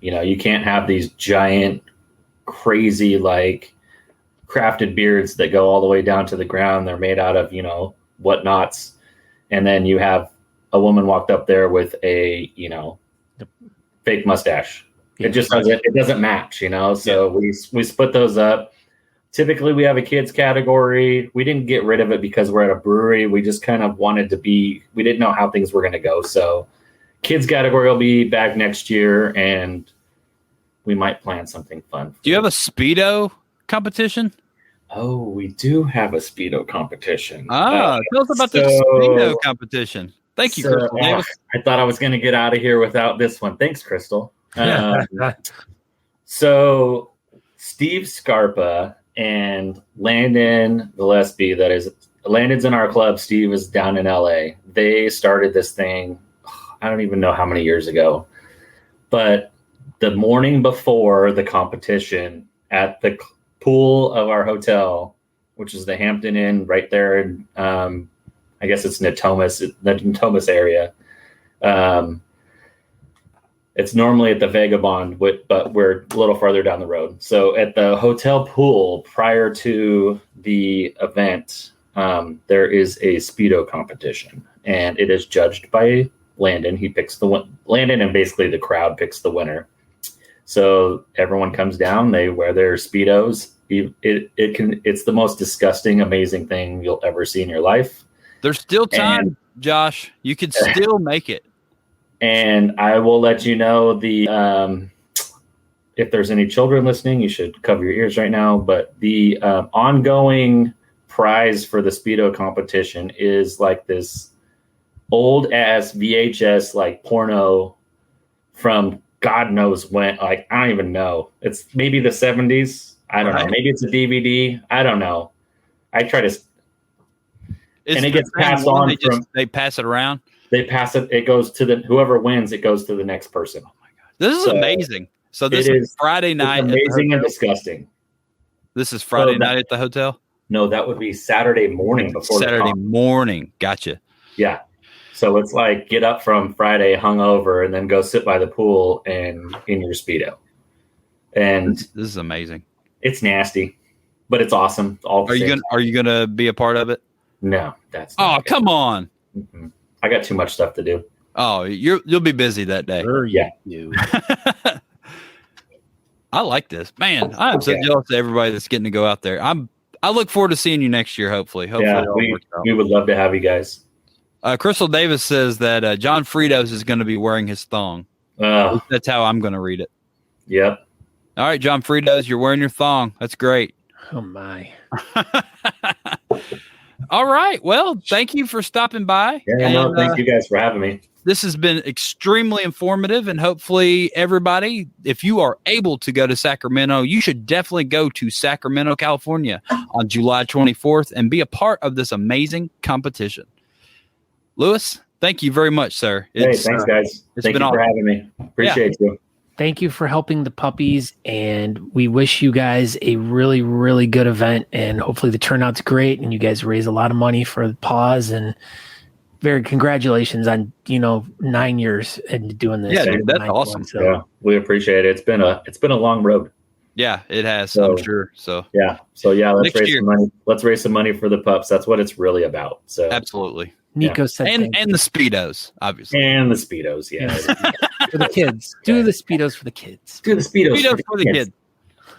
You can't have these giant, crazy, like, crafted beards that go all the way down to the ground. They're made out of, whatnots. And then you have a woman walked up there with a, fake mustache. It just doesn't match, So we split those up. Typically we have a kids category. We didn't get rid of it because we're at a brewery. We just kind of wanted to we didn't know how things were going to go. So kids category will be back next year, and we might plan something fun. Do you have a Speedo competition? Oh, we do have a Speedo competition. Tell us about the Speedo competition. Thank you, Crystal Davis. I thought I was going to get out of here without this one. Thanks, Crystal. So Steve Scarpa and Landon Gillespie, Landon's in our club, Steve is down in LA. They started this thing, I don't even know how many years ago, but the morning before the competition at the pool of our hotel, which is the Hampton Inn right there in, I guess it's the Natomas area. It's normally at the Vagabond, but we're a little farther down the road. So at the hotel pool prior to the event, there is a Speedo competition, and it is judged by Landon. He picks Landon, and basically the crowd picks the winner. So everyone comes down, they wear their Speedos. It's the most disgusting, amazing thing you'll ever see in your life. There's still time, Josh. You could still make it. And I will let you know if there's any children listening, you should cover your ears right now. But the ongoing prize for the Speedo competition is like this old ass VHS like porno from God knows when. Like, I don't even know. It's maybe the 70s. I don't know. Maybe it's a DVD. I don't know. I try to. And it gets passed on they pass it around. They pass it. It goes to whoever wins. It goes to the next person. Oh my God! This is amazing. So this is Friday night. Amazing and disgusting. This is Friday night at the hotel. No, that would be Saturday morning before Saturday morning. Gotcha. Yeah. So it's like get up from Friday hungover and then go sit by the pool and in your Speedo. And this is amazing. It's nasty, but it's awesome. Are you gonna be a part of it? No, that's not come on. Mm-hmm. I got too much stuff to do. Oh, you'll be busy that day. Sure Yeah. you. I like this, man. I'm so jealous of everybody that's getting to go out there. I look forward to seeing you next year. Hopefully, Yeah, it all works out. we would love to have you guys. Crystal Davis says that John Fritos is going to be wearing his thong. That's how I'm going to read it. Yep. All right, John Fritos, you're wearing your thong. That's great. Oh my. All right. Well, thank you for stopping by. Yeah, thank you guys for having me. This has been extremely informative, and hopefully everybody, if you are able to go to Sacramento, you should definitely go to Sacramento, California on July 24th and be a part of this amazing competition. Lewis, thank you very much, sir. Thanks, guys. Thank you for having me. Appreciate you. Thank you for helping the puppies, and we wish you guys a really, really good event, and hopefully the turnout's great, and you guys raise a lot of money for the paws, and very congratulations on 9 years and doing this. Yeah, dude, that's awesome. So. Yeah, we appreciate it. It's been a long road. Yeah, it has. I'm sure. So let's raise some money. Let's raise some money for the pups. That's what it's really about. So absolutely. Nico said, and the Speedos, obviously, and the Speedos. Yeah, for the kids. Do the Speedos for the kids. Do the Speedos for the kids.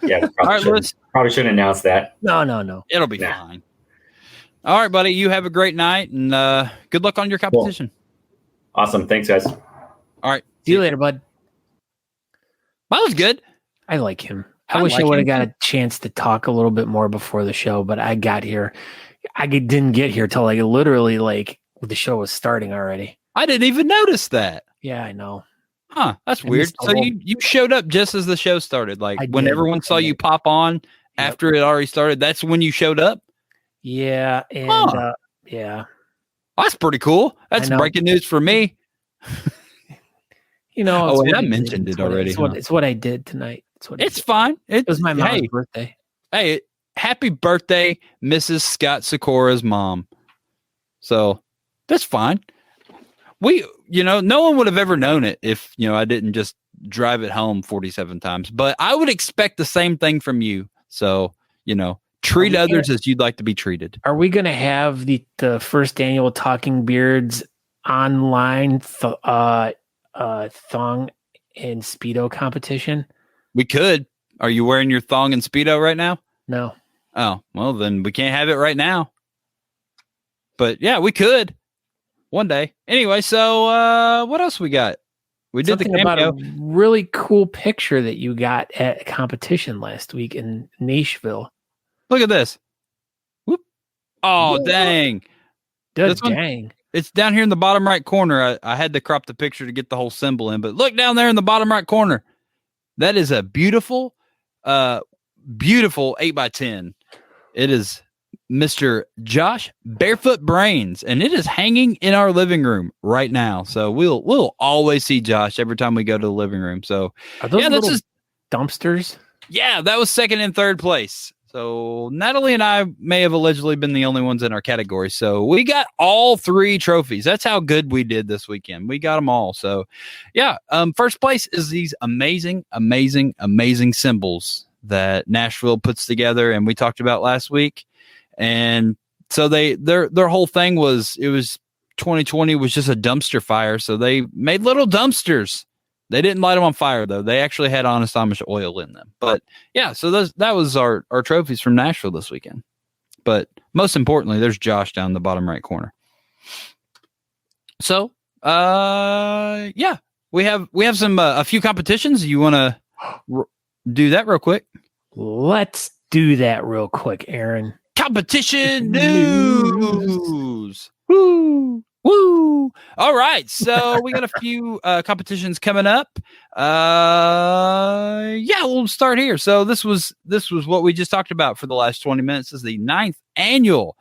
Yeah, all right, probably shouldn't announce that. No. It'll be fine. All right, buddy. You have a great night, and good luck on your competition. Cool. Awesome. Thanks, guys. All right. See you later, bud. That was good. I like him. I wish I would have got a chance to talk a little bit more before the show, but I got here. I didn't get here till literally the show was starting already. I didn't even notice that. Yeah, I know. Huh? That's weird. So you showed up just as the show started, when everyone saw you pop on after it already started. That's when you showed up. Yeah, and yeah, that's pretty cool. That's breaking news for me. I mentioned it already. It's what I did tonight. It's fine. It was my mom's birthday. Hey, happy birthday, Mrs. Scott Sikora's mom. So that's fine. No one would have ever known it if, I didn't just drive it home 47 times. But I would expect the same thing from you. So, treat others as you'd like to be treated. Are we going to have the first annual Talking Beards online thong and Speedo competition? We could. Are you wearing your thong and Speedo right now? No. Oh, well, then we can't have it right now. But yeah, we could one day. Anyway, so what else we got? We did something about a really cool picture that you got at a competition last week in Nashville. Look at this. Whoop. Oh, dang. Dang. It's down here in the bottom right corner. I had to crop the picture to get the whole symbol in, but look down there in the bottom right corner. That is a beautiful 8x10. It is Mr. Josh Barefoot Brains, and it is hanging in our living room right now. So we'll always see Josh every time we go to the living room. So are those little dumpsters? Yeah, that was second and third place. So Natalie and I may have allegedly been the only ones in our category. So we got all 3 trophies. That's how good we did this weekend. We got them all. So yeah, first place is these amazing, amazing, amazing symbols that Nashville puts together, and we talked about last week. And so their whole thing was, it was 2020 was just a dumpster fire. So they made little dumpsters. They didn't light them on fire, though. They actually had Honest Amish oil in them. But yeah, so that was our trophies from Nashville this weekend. But most importantly, there's Josh down in the bottom right corner. So yeah, we have some a few competitions. You want to do that real quick? Let's do that real quick, Aaron. Competition news. Woo! Woo! All right, so we got a few competitions coming up. Yeah, we'll start here. So this was what we just talked about for the last 20 minutes. This is the 9th annual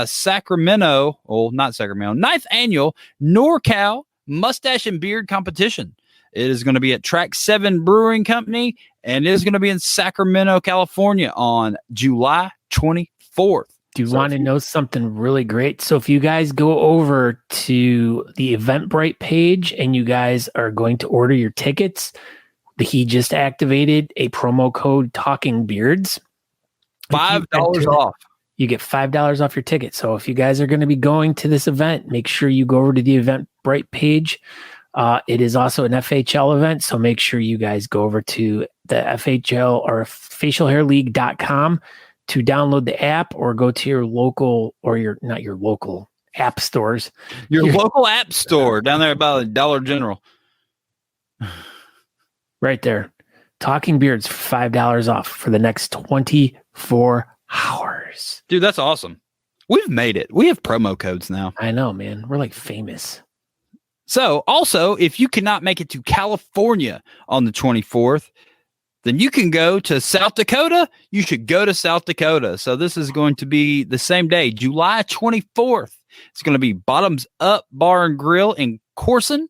Sacramento, well, not Sacramento, 9th annual NorCal Mustache and Beard Competition. It is going to be at Track 7 Brewing Company, and it is going to be in Sacramento, California on July 24th. Do you want to know something really great? So if you guys go over to the Eventbrite page and you guys are going to order your tickets, he just activated a promo code Talking Beards. $5 off. you get $5 off your ticket. So if you guys are going to be going to this event, make sure you go over to the Eventbrite page. It is also an FHL event, so make sure you guys go over to the FHL or facialhairleague.com to download the app, or go to your local, or not your local app stores. Your local app store down there by Dollar General. Right there. Talking Beards for $5 off for the next 24 hours. Dude, that's awesome. We've made it. We have promo codes now. I know, man. We're like famous. So also, if you cannot make it to California on the 24th, then you can go to South Dakota. You should go to South Dakota. So this is going to be the same day, July 24th. It's going to be Bottoms Up Bar and Grill in Carson.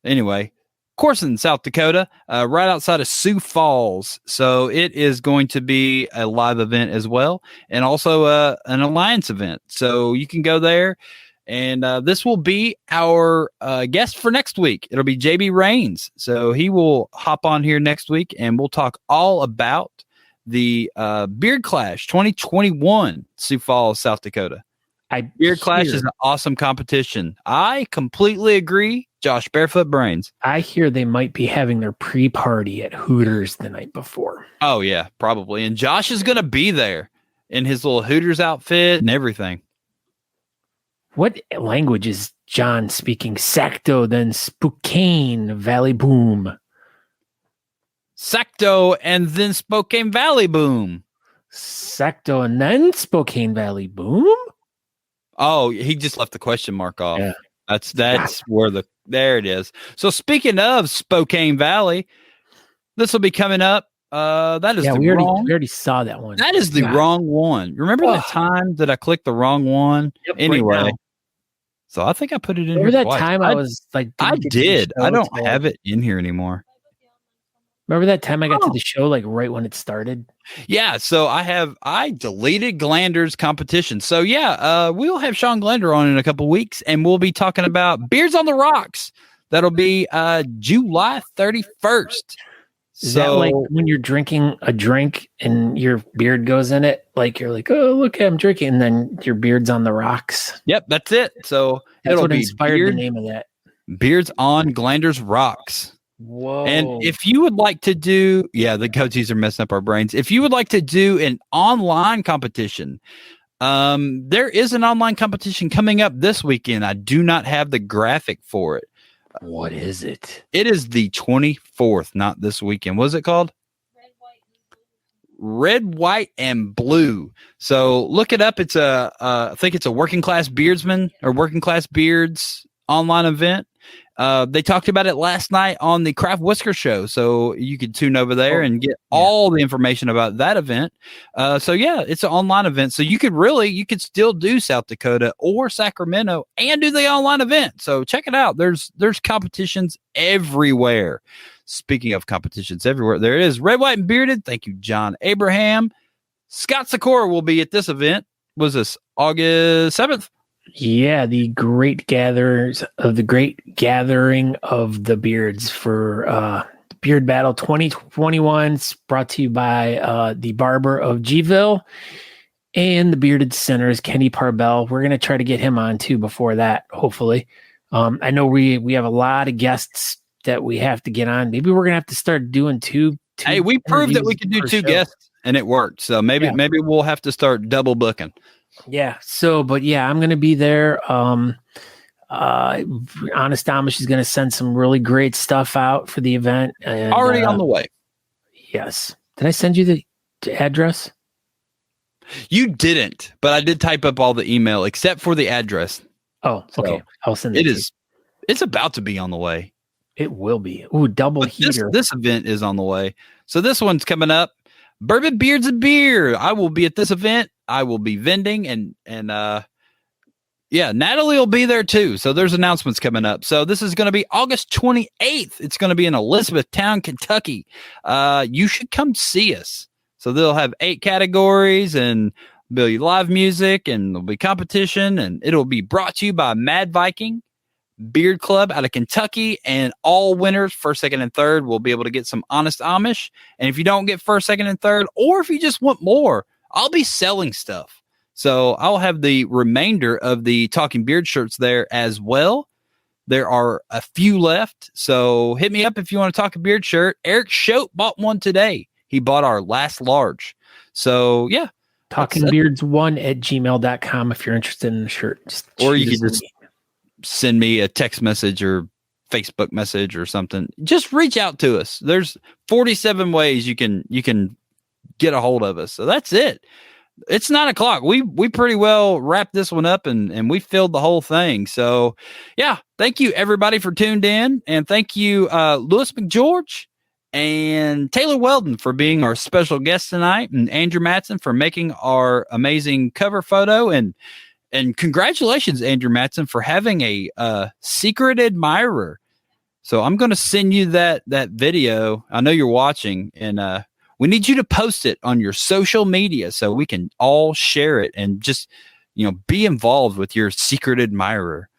Anyway, Carson, South Dakota, right outside of Sioux Falls. So it is going to be a live event as well, and also an Alliance event. So you can go there. And this will be our guest for next week. It'll be JB Rains. So he will hop on here next week, and we'll talk all about the Beard Clash 2021, Sioux Falls, South Dakota. Beard Clash is an awesome competition. I completely agree. Josh Barefoot Brains. I hear they might be having their pre-party at Hooters the night before. Oh, yeah, probably. And Josh is going to be there in his little Hooters outfit and everything. What language is John speaking? Sacto, then Spokane Valley Boom. Sacto and then Spokane Valley Boom. Sacto and then Spokane Valley Boom? Oh, he just left the question mark off. Yeah. That's where there it is. So speaking of Spokane Valley, this will be coming up. That is we already saw that one. That is the wrong one. Remember that time that I clicked the wrong one? Yep, anyway. right. So I think I put it in Remember here that twice. time I was like, I did. I don't have it in here anymore. Remember that time I got to the show like right when it started? Yeah. So I deleted Glander's competition. So yeah, we'll have Sean Glander on in a couple weeks, and we'll be talking about Beards on the Rocks. That'll be July 31st. Is that like when you're drinking a drink and your beard goes in it? Like you're like, oh, look, I'm drinking, and then your beard's on the rocks. Yep, that's it. So that's what inspired the name of that. Beards on Glander's Rocks. Whoa. And if you would like to do, the coaches are messing up our brains. If you would like to do an online competition, there is an online competition coming up this weekend. I do not have the graphic for it. What is it? It is the 24th, not this weekend. What is it called? Red, White, and Blue. So look it up. It's I think it's a working class beardsman or working class beards online event. They talked about it last night on the Craft Whisker Show, so you could tune over there and get all the information about that event. So yeah, it's an online event, so you could still do South Dakota or Sacramento and do the online event. So check it out. There's competitions everywhere. Speaking of competitions everywhere, there is Red, White, and Bearded. Thank you, John Abraham. Scott Sikora will be at this event. Was this August 7th? Yeah, the Great Gathering of the Beards for Beard Battle 2021. It's brought to you by the Barber of Gville and the Bearded Sinners, Kenny Parbell. We're going to try to get him on too before that, hopefully. I know we have a lot of guests that we have to get on. Maybe we're going to have to start doing two. Hey, we proved that we could do two guests and it worked. So maybe we'll have to start double booking. Yeah. So, but yeah, I'm going to be there. Honest Amish is going to send some really great stuff out for the event. And, already on the way. Yes. Did I send you the address? You didn't, but I did type up all the email except for the address. Oh, okay. I'll send it. It's about to be on the way. It will be. Ooh, double heater. This event is on the way. So this one's coming up. Bourbon Beards and Beer. I will be at this event. I will be vending and Natalie will be there too. So there's announcements coming up. So this is going to be August 28th. It's going to be in Elizabethtown, Kentucky. You should come see us. So they'll have 8 categories and there'll be live music and there'll be competition, and it'll be brought to you by Mad Viking Beard Club out of Kentucky, and all winners, first, second, and third, will be able to get some Honest Amish. And if you don't get first, second, and third, or if you just want more, I'll be selling stuff. So I'll have the remainder of the Talking Beard shirts there as well. There are a few left. So hit me up if you want to talk a beard shirt. Eric Schote bought one today. He bought our last large. So yeah. TalkingBeards1@gmail.com if you're interested in the shirt. Or you can just send me a text message or Facebook message or something. Just reach out to us. There's 47 ways you can get a hold of us. So that's it. It's 9:00. We pretty well wrapped this one up and we filled the whole thing. So yeah, thank you everybody for tuned in, and thank you Louis McGeorge and Taylor Weldon for being our special guest tonight, and Andrew Matson for making our amazing cover photo, and congratulations Andrew Matson for having a secret admirer. So I'm going to send you that video. I know you're watching, and we need you to post it on your social media so we can all share it and just, be involved with your secret admirer.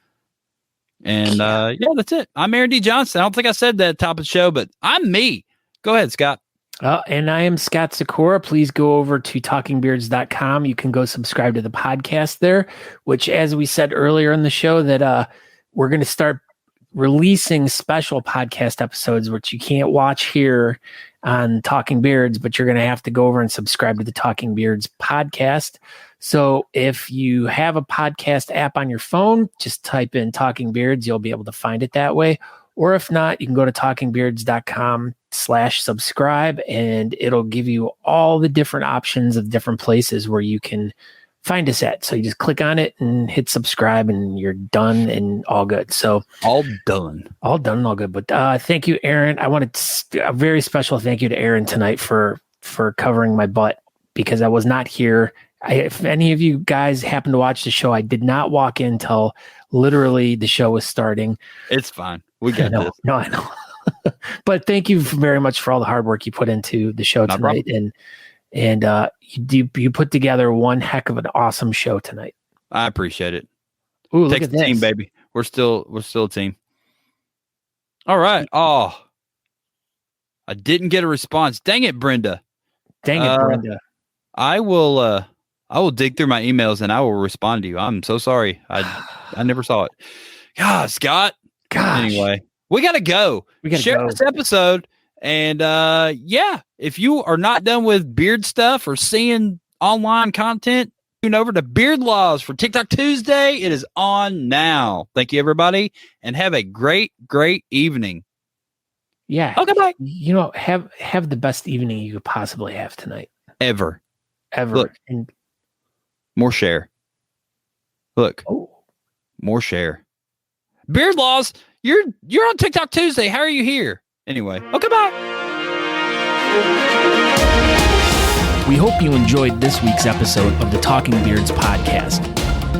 And yeah, that's it. I'm Aaron D. Johnson. I don't think I said that at the top of the show, but I'm me. Go ahead, Scott. And I am Scott Sakura. Please go over to talkingbeards.com. You can go subscribe to the podcast there, which, as we said earlier in the show, that we're going to start releasing special podcast episodes, which you can't watch here on Talking Beards, but you're going to have to go over and subscribe to the Talking Beards podcast. So if you have a podcast app on your phone, just type in Talking Beards. You'll be able to find it that way. Or if not, you can go to talkingbeards.com/subscribe, and it'll give you all the different options of different places where you can find us at. So you just click on it and hit subscribe, and you're done and all good. So all done and all good. But thank you, Aaron. I wanted a very special thank you to Aaron tonight for covering my butt, because I was not here. If any of you guys happen to watch the show, I did not walk in till literally the show was starting. It's fine. We got this. No, I know. But thank you very much for all the hard work you put into the show tonight. And you put together one heck of an awesome show tonight. I appreciate it. Ooh, look Takes at a team, this. baby. We're still a team. All right. Oh, I didn't get a response. Dang it, Brenda. Brenda. I will dig through my emails and I will respond to you. I'm so sorry. I never saw it. God, Scott. Gosh. Anyway, we gotta go. Share this episode. And yeah, if you are not done with beard stuff or seeing online content, tune over to Beard Laws for TikTok Tuesday. It is on now. Thank you, everybody, and have a great, great evening. Yeah. Okay, bye. Have the best evening you could possibly have tonight. Ever. Look, and more share. Look. Oh. More share. Beard Laws, you're on TikTok Tuesday. How are you here? Anyway, okay, bye. We hope you enjoyed this week's episode of the Talking Beards podcast.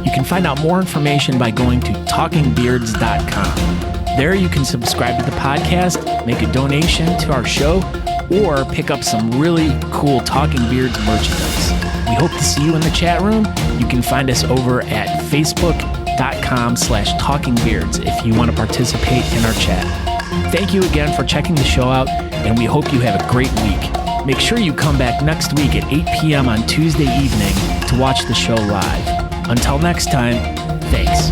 You can find out more information by going to talkingbeards.com. There you can subscribe to the podcast, make a donation to our show, or pick up some really cool Talking Beards merchandise. We hope to see you in the chat room. You can find us over at facebook.com/talkingbeards if you want to participate in our chat. Thank you again for checking the show out, and we hope you have a great week. Make sure you come back next week at 8 p.m. on Tuesday evening to watch the show live. Until next time, thanks.